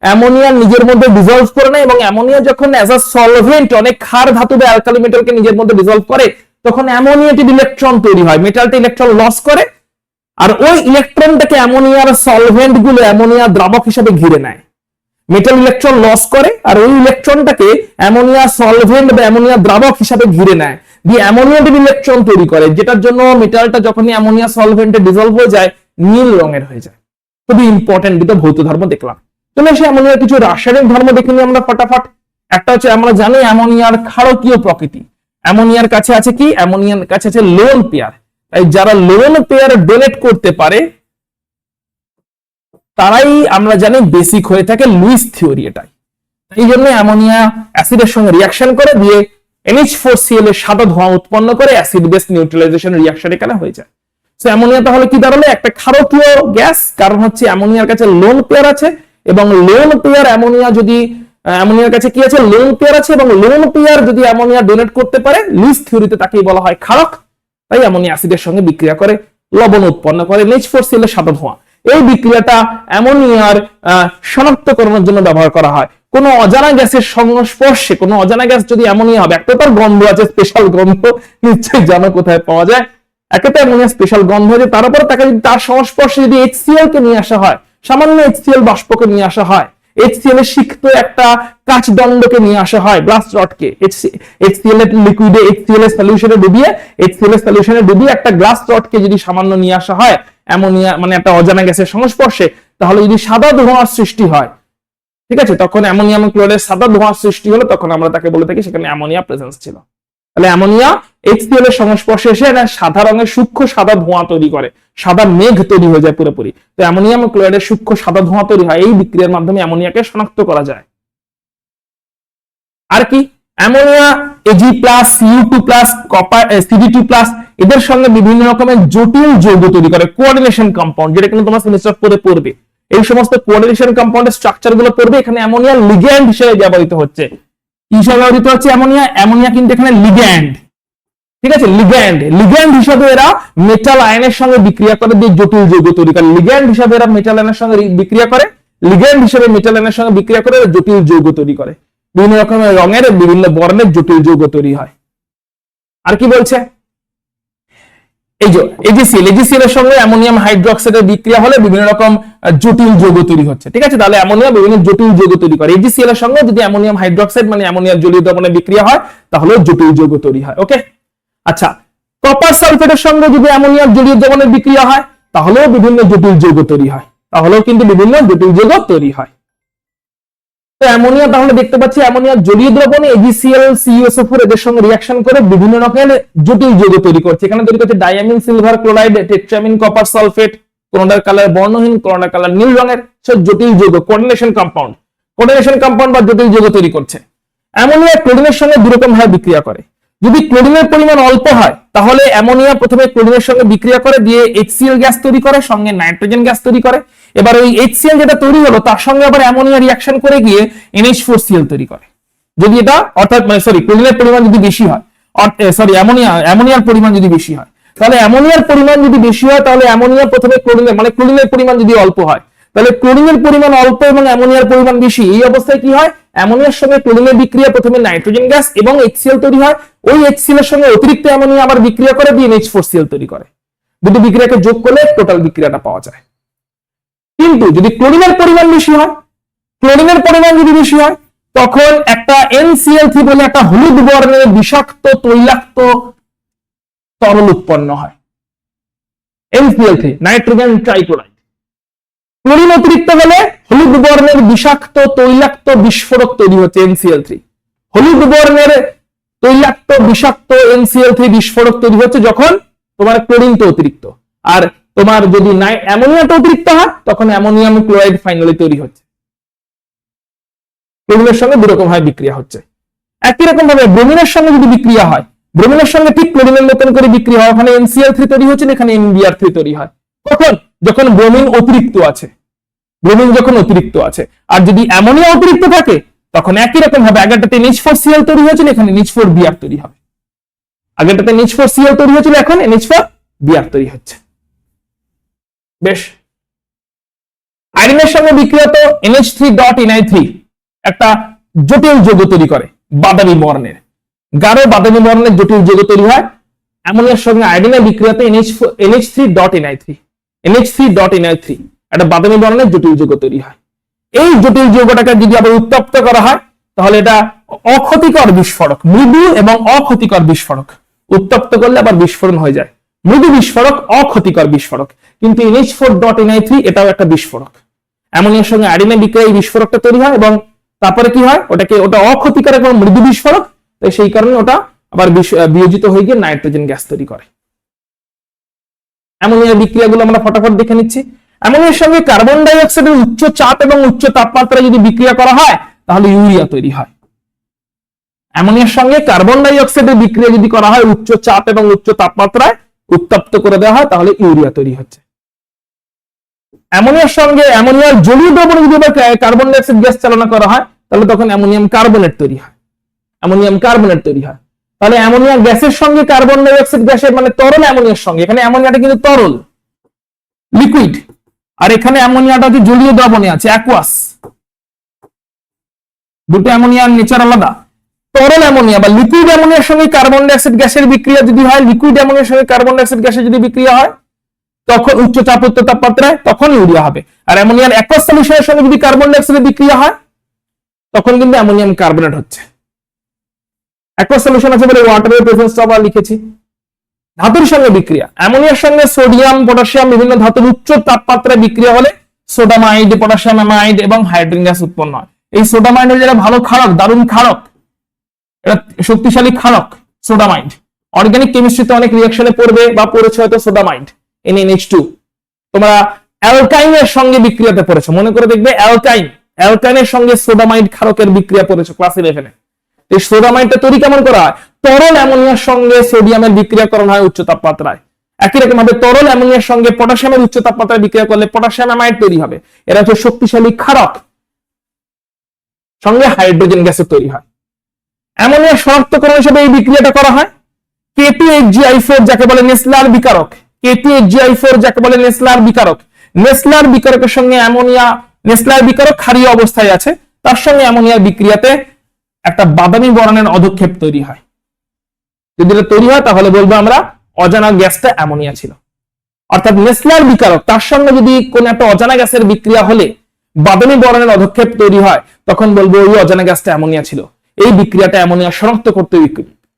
অ্যামোনিয়া নিজের মধ্যে ডিজলভ করে নেয়, এবং অ্যামোনিয়া যখন অ্যাজ আ সলভেন্ট অনেক ক্ষার ধাতু বা অ্যালকালি মেটালকে নিজের মধ্যে ডিজলভ করে, তখন অ্যামোনিয়েটেড ইলেকট্রন তৈরি হয়। মেটালটা ইলেকট্রন লস করে, আর ওই ইলেকট্রনটাকে অ্যামোনিয়ার সলভেন্ট গুলো অ্যামোনিয়া দ্রাবক হিসেবে ঘিরে নেয়। মেটাল ইলেকট্রন লস করে আর ওই ইলেকট্রনটাকে অ্যামোনিয়া সলভেন্ট বা অ্যামোনিয়া দ্রাবক হিসেবে ঘিরে নেয়, দিয়ে অ্যামোনিয়েটেড ইলেকট্রন তৈরি করে, যেটার জন্য মেটালটা যখনই অ্যামোনিয়া সলভেন্টে ডিজলভ হয়ে যায় নীল রঙের হয়ে যায়। খুবই ইম্পর্টেন্ট দুটো ভৌত ধর্ম দেখলাম। চলে এসে অ্যামোনিয়ার কিছু রাসায়নিক ধর্ম দেখে নিই আমরা ফটাফট। একটা হচ্ছে আমরা জানি অ্যামোনিয়ার ক্ষারকীয় প্রকৃতি। অ্যামোনিয়ার কাছে আছে কি? অ্যামোনিয়ার কাছে আছে লোন পেয়ার। তাই যারা লোন পেয়ার ডোনেট করতে পারে তারাই আমরা জানি বেসিক হয়ে থাকে লুইস থিওরি। এটাই এই জন্য অ্যামোনিয়া অ্যাসিডের সঙ্গে রিয়াকশন করে দিয়ে NH4Cl এর সাদা ধোঁয়া উৎপন্ন করে অ্যাসিড বেস নিউট্রালাইজেশন রিয়াকশন এখানে হয়ে যায়। সো অ্যামোনিয়া তাহলে কি দাঁড়ালো? একটা ক্ষারকীয় গ্যাস, কারণ হচ্ছে অ্যামোনিয়ার কাছে লোন পেয়ার আছে, এবং লোন পেয়ার অ্যামোনিয়া যদি অ্যামোনিয়ার কাছে কি আছে? লোন পেয়ার আছে, এবং লোন পেয়ার যদি অ্যামোনিয়া ডোনেট করতে পারে লুইস থিওরিতে তাকেই বলা হয় ক্ষারক। তাই অ্যামোনিয়া অ্যাসিডের সঙ্গে বিক্রিয়া করে লবণ উৎপন্ন করে NH4Cl এর সাদা ধোঁয়া। এই বিক্রিয়াটা অ্যামোনিয়ার শনাক্তকরণের জন্য ব্যবহার করা হয়। কোন অজানা গ্যাসের সংস্পর্শে, কোন অজানা গ্যাস যদি অ্যামোনিয়া হবে, একটা তার গন্ধ আছে, স্পেশাল গন্ধ, নিশ্চয়ই জানো কোথায় পাওয়া যায়। একটা তো অ্যামোনিয়া স্পেশাল গন্ধ আছে, তারপরে তাকে যদি তার সংস্পর্শে যদি HCl কে নিয়ে আসা হয়, সামান্য HCl বাষ্পকে নিয়ে আসা হয়, HCl এর সিক্ত একটা কাচদণ্ডকে নিয়ে আসা হয়, গ্লাস রডকে, HCl এর লিকুইডে HCl এর সলিউশনে ডুবিয়ে একটা গ্লাস রডকে যদি সামান্য নিয়ে আসা হয় অ্যামোনিয়া মানে একটা অজানা গ্যাসের সংস্পর্শে, তাহলে যদি সাদা ধোঁয়ার সৃষ্টি হয়, ঠিক আছে, তখন অ্যামোনিয়াম ক্লোরাইডের সাদা ধোঁয়ার সৃষ্টি হলো, তখন আমরা তাকে বলে থাকি সেখানে অ্যামোনিয়া প্রেজেন্স ছিল। তাহলে অ্যামোনিয়া HCl এর সংস্পর্শে এসে একটা সাদা রঙের সূক্ষ্ম সাদা ধোঁয়া তৈরি করে, সাদা মেঘ তৈরি হয়ে যায় পুরোপুরি। তো অ্যামোনিয়াম ক্লোরাইডের সূক্ষ্ম সাদা ধোঁয়া তৈরি হয়, এই বিক্রিয়ার মাধ্যমে অ্যামোনিয়াকে শনাক্ত করা যায়। আর কি? Ammonia Ag plus Cu2 plus copper Cd2 plus এদের সঙ্গে বিভিন্ন রকমের জটিল যৌগ তৈরি করে, কোঅর্ডিনেশন কম্পাউন্ড, যেটা কিন্তু তোমরা সেমিস্টার পরে পড়বে। এই সমস্ত কোঅর্ডিনেশন কম্পাউন্ডের স্ট্রাকচার গুলো পড়বে। এখানে অ্যামোনিয়া লিগ্যান্ড হিসেবে ব্যবহৃত হচ্ছে। কি হিসেবে ব্যবহৃত হচ্ছে অ্যামোনিয়া? অ্যামোনিয়া কিন্তু এখানে লিগ্যান্ড, ঠিক আছে, লিগ্যান্ড হিসেবে এরা মেটাল আয়নের সঙ্গে বিক্রিয়া করে দিয়ে জটিল যৌগ তৈরি করে। লিগ্যান্ড হিসেবে এরা মেটাল আয়নের সঙ্গে বিক্রিয়া করে, লিগ্যান্ড হিসেবে মেটাল আয়নের সঙ্গে বিক্রিয়া করে জটিল যৌগ তৈরি করে। বিভিন্ন রকমের রঙের বিভিন্ন বর্ণের জটিল যৌগ তৈরি হয়। আর কি বলছে? এই যে এজিসিএল এর সঙ্গে অ্যামোনিয়াম হাইড্রোক্সাইডের বিক্রিয়া হলে বিভিন্ন রকম জটিল যৌগ তৈরি হচ্ছে, ঠিক আছে। তাহলে অ্যামোনিয়া বিভিন্ন জটিল যৌগ তৈরি করে। এজিসিএল এর সঙ্গে যদি অ্যামোনিয়াম হাইড্রোক্সাইড মানে অ্যামোনিয়ার জলীয় দ্রবণে বিক্রিয়া হয় তাহলে জটিল যৌগ তৈরি হয়। ওকে, আচ্ছা, কপার সালফেটের সঙ্গে যদি অ্যামোনিয়ার জলীয় দ্রবণের বিক্রিয়া হয় তাহলেও বিভিন্ন জটিল যৌগ তৈরি হয়, তাহলেও কিন্তু বিভিন্ন জটিল যৌগ তৈরি হয়। তো অ্যামোনিয়া তাহলে দেখতে পাচ্ছি অ্যামোনিয়ার জলীয় দ্রবণে AgCl CuSO4 এদের সঙ্গে রিঅ্যাকশন করে বিভিন্ন রকমের জটিল যৌগ তৈরি করছে। এখানে তৈরি করছে diammine silver chloride, tetrammine copper sulphate, কোনটার কালার বর্ণহীন, কোনটার কালার নীল রঙের, সব জটিল যৌগ, কোঅর্ডিনেশন কম্পাউন্ড বা জটিল যৌগ তৈরি করছে। অ্যামোনিয়া ক্লোরিনের সঙ্গে দুই রকম ভাবে বিক্রিয়া করে। যদি ক্লোরিনের পরিমাণ অল্প হয় তাহলে অ্যামোনিয়া প্রথমে ক্লোরিনের সঙ্গে বিক্রিয়া করে দিয়ে HCl গ্যাস তৈরি করে, সঙ্গে নাইট্রোজেন গ্যাস তৈরি করে। এবার ওই HCl যেটা তৈরি হলো তার সঙ্গে আবার অ্যামোনিয়া রিঅ্যাকশন করে গিয়ে NH4Cl তৈরি করে। যদি এটা অর্থাৎ ক্লোরিনের পরিমাণ যদি বেশি হয়, অ্যামোনিয়ার পরিমাণ যদি বেশি হয়, তাহলে অ্যামোনিয়ার পরিমাণ যদি বেশি হয় তাহলে অ্যামোনিয়া প্রথমে ক্লোরিনের পরিমাণ যদি অল্প হয় তাহলে ক্লোরিনের পরিমাণ অল্প এবং অ্যামোনিয়ার পরিমাণ বেশি। এই অবস্থায় কি হয়? অ্যামোনিয়ার সঙ্গে ক্লোরিনের বিক্রিয়া প্রথমে নাইট্রোজেন গ্যাস এবং HCl তৈরি হয়। ওই HCl এর সঙ্গে অতিরিক্ত অ্যামোনিয়া আবার বিক্রিয়া করে দিয়ে NH4Cl তৈরি করে। দুটো বিক্রিয়াকে যোগ করলে টোটাল বিক্রিয়াটা পাওয়া যায়। কিন্তু যদি ক্লোরিনের পরিমাণ বেশি হয়, তখন একটা NCl3 বলে একটা হলুদ বর্ণের বিষাক্ত তৈলাক্ত তরল উৎপন্ন হয়, NCl3 নাইট্রোজেন ট্রাইক্লোরাইড। ক্লোরিন অতিরিক্ত হলে হলুদ বর্ণের বিষাক্ত তৈলাক্ত বিস্ফোরক তৈরি হচ্ছে NCl3। হলুদ বর্ণের তৈলাক্ত বিষাক্ত NCl3 বিস্ফোরক তৈরি হচ্ছে যখন তোমার ক্লোরিনটা অতিরিক্ত। আর তোমার যদি অ্যামোনিয়াটা অতিরিক্ত হয় তখন অ্যামোনিয়াম ক্লোরাইড ফাইনালি তৈরি হচ্ছে। ক্লোরিনের সঙ্গে দুই রকম ভাবে বিক্রিয়া হচ্ছে। একই রকম ভাবে ব্রোমিনের সঙ্গে যদি বিক্রিয়া হয়, ব্রোমিনের সঙ্গে ঠিক ক্লোরিনের মতন করে বিক্রিয়া হয়, ওখানে NCl3 তৈরি হচ্ছে, এখানে NBr3 তৈরি হয়। কখন? যখন ব্রোমিন অতিরিক্ত আছে, আর যদি অ্যামোনিয়া অতিরিক্ত থাকে তখন একই রকম ভাবে আগেরটাতে NH4Cl তৈরি হয়েছিল, এখানে NH4Br তৈরি হবে। আগেরটাতে NH4Cl তৈরি হয়েছিল, এখন NH4Br তৈরি হচ্ছে। বেশ, আয়রনের সঙ্গে বিক্রিয়া তো NH3.ni3 একটা জটিল যৌগ তৈরি করে, বাদামি বর্ণের, গাঢ় বাদামি বর্ণের জটিল যৌগ তৈরি হয়। অ্যামোনিয়ার সঙ্গে আয়োডিনের বিক্রিয়াতে NH3.ni3 একটা বাদামি বর্ণের জটিল যৌগ তৈরি হয়। এই জটিল যৌগটাকে যদি আবার উত্তপ্ত করা হয় তাহলে এটা অক্ষতিকর বিস্ফোরক, মৃদু এবং অক্ষতিকর বিস্ফোরক। উত্তপ্ত করলে আবার বিস্ফোরণ হয়ে যায়, মৃদু বিস্ফোরক, অক্ষতিকর বিস্ফোরক। কিন্তু NH4.ni3 এটাও একটা বিস্ফোরক। অ্যামোনিয়ার সঙ্গে আয়োডিনের বিক্রিয়ায় এই বিস্ফোরকটা তৈরি হয় এবং তারপরে কি হয়, ওটা অক্ষতিকর এবং মৃদু বিস্ফোরক, তাই সেই কারণে ওটা আবার বিয়োজিত হয়ে গিয়ে নাইট্রোজেন গ্যাস তৈরি করে। অ্যামোনিয়ার বিক্রিয়াগুলো আমরা ফটাফট দেখে নিচ্ছি। অ্যামোনিয়ার সঙ্গে কার্বন ডাই অক্সাইডের উচ্চ চাপ এবং উচ্চ তাপমাত্রায় যদি বিক্রিয়া করা হয় তাহলে ইউরিয়া তৈরি হয়। অ্যামোনিয়ার সঙ্গে কার্বন ডাই অক্সাইডের বিক্রিয়া যদি করা হয় উচ্চ চাপ এবং উচ্চ তাপমাত্রায় উত্তপ্ত করে দেওয়া হয় তাহলে ইউরিয়া তৈরি হচ্ছে। অ্যামোনিয়ার সঙ্গে অ্যামোনিয়ার জলীয় দ্রবণে যদি কার্বন ডাই অক্সাইড গ্যাস চালনা করা হয় তাহলে তখন অ্যামোনিয়াম কার্বনেট তৈরি হয়। তাহলে অ্যামোনিয়া গ্যাসের সঙ্গে কার্বন ডাই অক্সাইড গ্যাসের তরল অ্যামোনিয়ার সঙ্গে, এখানে অ্যামোনিয়াটা কিন্তু তরল লিকুইড, আর এখানে অ্যামোনিয়াটা হচ্ছে জলীয় দ্রবণে আছে অ্যাকুয়াস। দুটো অ্যামোনিয়ার নেচার আলাদা। তরল অ্যামোনিয়া বা লিকুইড অ্যামোনিয়ার সঙ্গে কার্বন ডাই অক্সাইড গ্যাসের বিক্রিয়া যদি হয়, লিকুইড অ্যামোনিয়ার সঙ্গে কার্বন ডাই অক্সাইড গ্যাসের যদি বিক্রিয়া হয় তখন উচ্চ চাপ উচ্চ তাপমাত্রায় তখন ইউরিয়া হবে। আর অ্যামোনিয়ার অ্যাকুয়াস সলিউশনের সঙ্গে যদি কার্বন ডাই অক্সাইডের বিক্রিয়া হয় তখন কিন্তু অ্যামোনিয়াম কার্বনেট হচ্ছে। অ্যাকুয়াস সলিউশন আছে বলে ওয়াটারের প্রেজেন্সটা আমরা লিখেছি। ধাতুর সঙ্গে বিক্রিয়া, অ্যামোনিয়ার সঙ্গে সোডিয়াম পটাশিয়াম বিভিন্ন ধাতুর উচ্চ তাপমাত্রায় বিক্রিয়া হলে সোডামাইড, পটাশিয়াম অ্যামাইড এবং হাইড্রোজেন গ্যাস উৎপন্ন হয়। এই সোডামাইড যেটা ভালো ক্ষারক, দারুণ ক্ষারক, এটা শক্তিশালী ক্ষারক সোডামাইড। অর্গানিক কেমিস্ট্রিতে অনেক রিঅ্যাকশনে পড়বে বা পড়েছে হয়তো সোডামাইড NaNH2। তোমরা অ্যালকাইনের সঙ্গে বিক্রিয়াতে পড়েছো, মনে করে দেখবে অ্যালকাইনের সঙ্গে সোডামাইড ক্ষারকের বিক্রিয়া পড়েছো ক্লাস 11-এ। এই সোডামাইডটা তৈরি কেমন করা হয়? তরল অ্যামোনিয়ার সঙ্গে সোডিয়ামের বিক্রিয়াকরণ হয় উচ্চ তাপমাত্রায়। একই রকম ভাবে তরল অ্যামোনিয়ার সঙ্গে পটাশিয়ামের উচ্চ তাপমাত্রায় বিক্রিয়া করলে পটাশিয়াম অ্যামাইড তৈরি হবে। এরা হচ্ছে শক্তিশালী ক্ষারক, সঙ্গে হাইড্রোজেন গ্যাসের তৈরি হয়। অ্যামোনিয়া শনাক্তকরণ হিসেবে এই বিক্রিয়াটা করা হয় K2HgI4 যাকে বলে নেসলার বিকারক। K2HgI4 যাকে বলে নেসলার বিকারক। নেসলার বিকারকের সঙ্গে অ্যামোনিয়া, নেসলার বিকারক ক্ষারীয় অবস্থায় আছে, তার সঙ্গে অ্যামোনিয়ার বিক্রিয়াতে একটা বাদামি বর্ণের অধক্ষেপ তৈরি হয়। যদি এটা তৈরি হয় তাহলে বলবো আমরা অজানা গ্যাসটা অ্যামোনিয়া ছিল। অর্থাৎ নেসলার বিকারক তার সঙ্গে যদি কোন একটা অজানা গ্যাসের বিক্রিয়া হলে বাদামি বর্ণের অধক্ষেপ তৈরি হয়, তখন বলবো ওই অজানা গ্যাসটা অ্যামোনিয়া ছিল। এই বিক্রিয়াটা অ্যামোনিয়া শনাক্ত করতে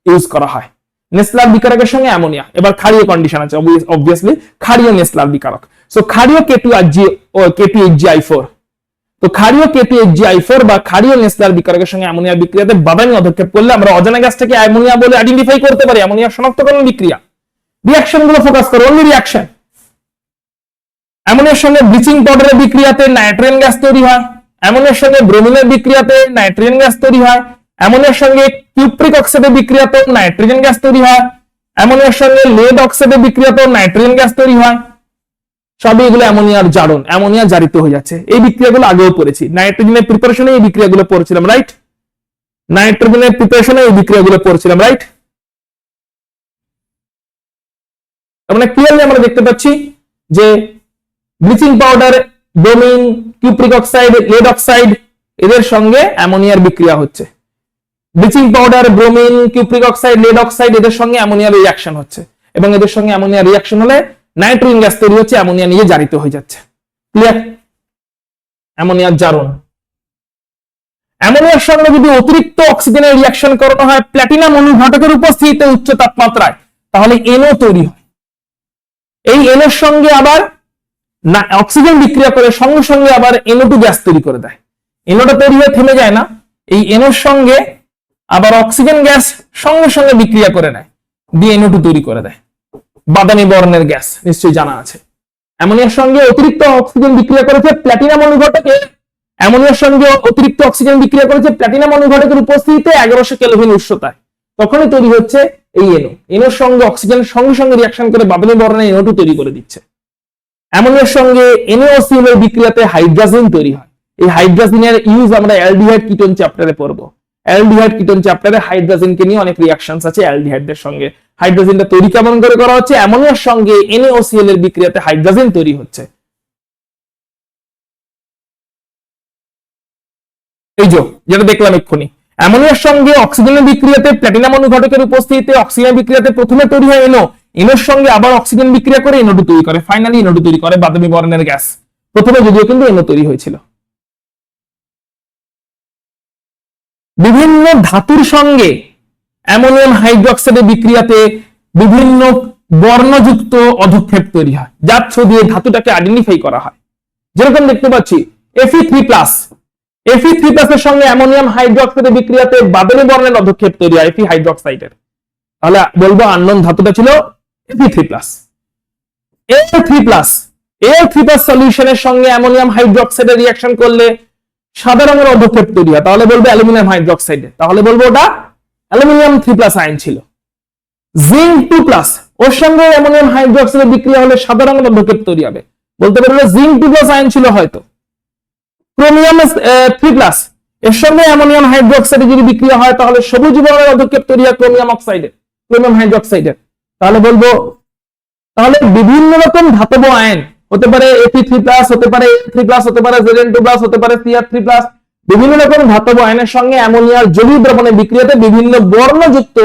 ইউজ করা হয়। নেসলার বিকারকের সঙ্গে অ্যামোনিয়া। এবার ক্ষারীয় কন্ডিশন আছে, অবভিয়াসলি ক্ষারীয় নেসলার বিকারক। সো ক্ষারীয় K2HgI4, তো ক্ষারীয় K2HgI4 বা ক্ষারীয় নেসলার বিকারকের সঙ্গে অ্যামোনিয়ার বিক্রিয়াতে বাদামি অধক্ষেপ করলে আমরা অজানা গ্যাসটাকে অ্যামোনিয়া বলে আইডেন্টিফাই করতে পারি। অ্যামোনিয়া শনাক্তকরণ বিক্রিয়া। রিঅ্যাকশন গুলো ফোকাস করো, অনলি রিঅ্যাকশন। অ্যামোনিয়ার সঙ্গে ব্লিচিং পাউডারের বিক্রিয়াতে নাইট্রোজেন গ্যাস তৈরি হয়। অ্যামোনিয়ার সঙ্গে ব্রোমিনের বিক্রিয়াতে নাইট্রোজেন গ্যাস তৈরি হয়। অ্যামোনিয়ার সঙ্গে কিউপ্রিক অক্সাইডের বিক্রিয়াতে নাইট্রোজেন গ্যাস তৈরি হয়। অ্যামোনিয়ার সঙ্গে লেড অক্সাইডের বিক্রিয়াতে নাইট্রোজেন গ্যাস তৈরি হয়। সবই এগুলো অ্যামোনিয়ার জারণ, অ্যামোনিয়া জারিত হয়ে যাচ্ছে। এই বিক্রিয়াগুলো আগেও পড়েছি, নাইট্রোজেনের প্রিপারেশনে এই বিক্রিয়াগুলো পড়ছিলাম, রাইট? নাইট্রোজেনের প্রিপারেশনে এই বিক্রিয়াগুলো পড়ছিলাম, রাইট? মানে ক্লিয়ারলি আমরা দেখতে পাচ্ছি যে bleaching powder, bromine, cupric oxide, lead oxide এদের সঙ্গে অ্যামোনিয়ার বিক্রিয়া হচ্ছে। Bleaching powder, bromine, cupric oxide, lead oxide এদের সঙ্গে অ্যামোনিয়ার রিঅ্যাকশন হচ্ছে, এবং এদের সঙ্গে অ্যামোনিয়ার রিঅ্যাকশন হলে নাইট্রোজেন গ্যাস তৈরি হচ্ছে, অ্যামোনিয়া নিয়ে জারিত হয়ে যাচ্ছে। ক্লিয়ার? অ্যামোনিয়ার জারণ। অ্যামোনিয়ার সঙ্গে যদি অতিরিক্ত অক্সিজেনের রিঅ্যাকশন করানো হয় প্ল্যাটিনাম অনুঘটকের উপস্থিতিতে উচ্চ তাপমাত্রায়, তাহলে NO তৈরি হয়। এই NO এর সঙ্গে আবার না অক্সিজেন বিক্রিয়া করে সঙ্গে সঙ্গে আবার NO2 গ্যাস তৈরি করে দেয়। NOটা তৈরি হয়ে থেমে যায় না, এই NO এর সঙ্গে আবার অক্সিজেন গ্যাস সঙ্গে সঙ্গে বিক্রিয়া করে নেয়, দিয়ে NO2 তৈরি করে দেয়। বাদামি বর্ণের গ্যাস নিশ্চয়ই জানা আছে। অ্যামোনিয়ার সঙ্গে অতিরিক্ত অক্সিজেন বিক্রিয়া করেছে প্ল্যাটিনাম অনুঘটকে, অ্যামোনিয়ার সঙ্গে অতিরিক্ত অক্সিজেন বিক্রিয়া করেছে প্ল্যাটিনাম অনুঘটকের উপস্থিতিতে 1100 কেলভিন উষ্ণতায়, তখনই তৈরি হচ্ছে এই NO। NO এর সঙ্গে অক্সিজেন সঙ্গে সঙ্গে রিঅ্যাকশন করে বাদামি বর্ণের NO2 তৈরি করে দিচ্ছে। অ্যামোনিয়ার সঙ্গে NaOCl এর বিক্রিয়াতে হাইড্রোজেন তৈরি হয়। এই হাইড্রোজেনের ইউজ আমরা অ্যালডিহাইড কিটোন চ্যাপ্টারে পড়বো। অ্যালডিহাইড কিটোন চ্যাপ্টারে হাইড্রোজেনকে নিয়ে অনেক রিঅ্যাকশনস আছে অ্যালডিহাইডের সঙ্গে। হাইড্রোজেনটা তৈরি কেমন করে করা হচ্ছে? অ্যামোনিয়ার সঙ্গে NaOCl এর বিক্রিয়াতে হাইড্রোজেন তৈরি হচ্ছে। এই যেটা দেখলাম এক্ষুনি, অ্যামোনিয়ার সঙ্গে অক্সিজেনের বিক্রিয়াতে প্ল্যাটিনাম অনুঘটকের উপস্থিতিতে অক্সিজেন বিক্রিয়াতে প্রথমে তৈরি হয় NO, NOর সঙ্গে আবার অক্সিজেন বিক্রিয়া করে NO2 তৈরি করে, ফাইনালি NO2 তৈরি করে বাদামি বর্ণের গ্যাস। প্রথমে যদিও কিন্তু NO তৈরি হয়েছিল। বিভিন্ন ধাতুর সঙ্গে অ্যামোনিয়াম হাইড্রোক্সাইডের বিক্রিয়াতে বিভিন্ন বর্ণযুক্ত অধক্ষেপ তৈরি হয়, যার থ্রু দিয়ে ধাতুটাকে আইডেন্টিফাই করা হয়। যেরকম দেখতে পাচ্ছি Fe3+, Fe3+ এর সঙ্গে অ্যামোনিয়াম হাইড্রোক্সাইডের বিক্রিয়াতে বাদামি বর্ণের অধক্ষেপ তৈরি হয় Fe হাইড্রোক্সাইডের, তাহলে বলবো আননোন ধাতুটা ছিল Fe3+। Al3+ সলিউশনের সঙ্গে অ্যামোনিয়াম হাইড্রোক্সাইডের রিঅ্যাকশন করলে সাদা রঙের অধক্ষেপ তৈরি হয়, তাহলে বলবো অ্যালুমিনিয়াম হাইড্রোক্সাইড, তাহলে বলবো ওটা অ্যালুমিনিয়াম 3+ আয়ন ছিল। Zinc 2+, ওর সঙ্গে অ্যামোনিয়াম হাইড্রোক্সাইডের বিক্রিয়া হলে সাদা রঙের অধক্ষেপ তৈরি হবে, বলতে পারবো Zinc 2+ আয়ন ছিল হয়তো। ক্রোমিয়াম 3+, এর সঙ্গে অ্যামোনিয়াম হাইড্রোক্সাইডে যদি বিক্রিয়া হয় তাহলে সবুজ বর্ণের অধক্ষেপ তৈরি হয় ক্রোমিয়াম অক্সাইডের, ক্রোমিয়াম হাইড্রোক্সাইডের, তাহলে বলবো তাহলে বিভিন্ন রকম ধাতব আয়ন হতে পারে Fe3+, হতে পারে Al3+, হতে পারে Zn2+, হতে পারে Cr3+, বিভিন্ন রকম ধাতব আয়নের সঙ্গে অ্যামোনিয়ার জলীয় দ্রবণের বিক্রিয়াতে বিভিন্ন বর্ণযুক্ত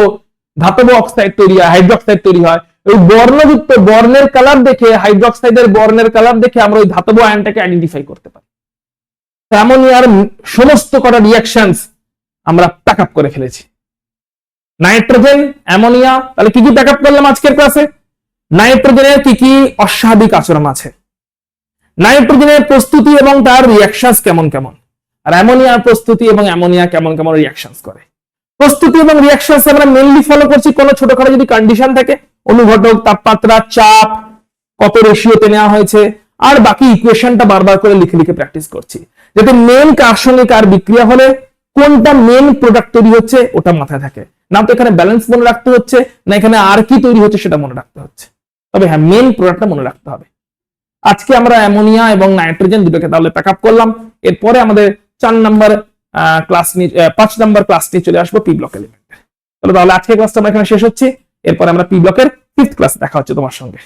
ধাতব অক্সাইড তৈরি হয়, হাইড্রোক্সাইড তৈরি হয়। ওই বর্ণযুক্ত বর্ণের কালার দেখে, হাইড্রোক্সাইডের বর্ণের কালার দেখে আমরা ওই ধাতব আয়নটাকে আইডেন্টিফাই করতে পারি। অ্যামোনিয়ার সমস্ত কটা রিঅ্যাকশনস আমরা প্যাক আপ করে ফেলেছি। নাইট্রোজেন, অ্যামোনিয়া, তাহলে কি কি প্যাক আপ করলাম আজকের ক্লাসে? নাইট্রোজেনের কি কি অস্বাভাবিক আচরণ আছে, নাইট্রোজেনের প্রস্তুতি এবং তার রিঅ্যাকশনস কেমন কেমন, আর অ্যামোনিয়ার প্রস্তুতি এবং অ্যামোনিয়া কেমন কেমন রিঅ্যাকশনস করে। প্রস্তুতি এবং রিঅ্যাকশনস আমরা মেইনলি ফলো করছি কোনো ছোটখাটো যদি কন্ডিশন থাকে, অনুঘটক, তাপমাত্রা, চাপ, কত রেশিওতে নেওয়া হয়েছে, আর বাকি ইকুয়েশনটা বারবার করে লিখে লিখে প্র্যাকটিস করছি, যাতে মেন কার সঙ্গে কার বিক্রিয়া হলে কোনটা মেন প্রোডাক্ট তৈরি হচ্ছে ওটা মাথায় থাকে, না তো এখানে ব্যালেন্স মনে রাখতে হচ্ছে, না এখানে আর কি তৈরি হচ্ছে সেটা মনে রাখতে হচ্ছে। তবে হ্যাঁ, মেন প্রোডাক্টটা মনে রাখতে হবে। আজকে আমরা অ্যামোনিয়া এবং নাইট্রোজেন দুটোকে তাহলে প্যাক আপ করলাম। এরপরে আমাদের 4 নাম্বার ক্লাস নিয়ে 5 নাম্বার ক্লাস নিয়ে চলে আসবো পি ব্লক এলিমেন্টের। তাহলে আজকে ক্লাসটা আমরা এখানে শেষ হচ্ছে। এরপরে আমরা পি ব্লকের 5th ক্লাস দেখা হচ্ছে তোমার সঙ্গে।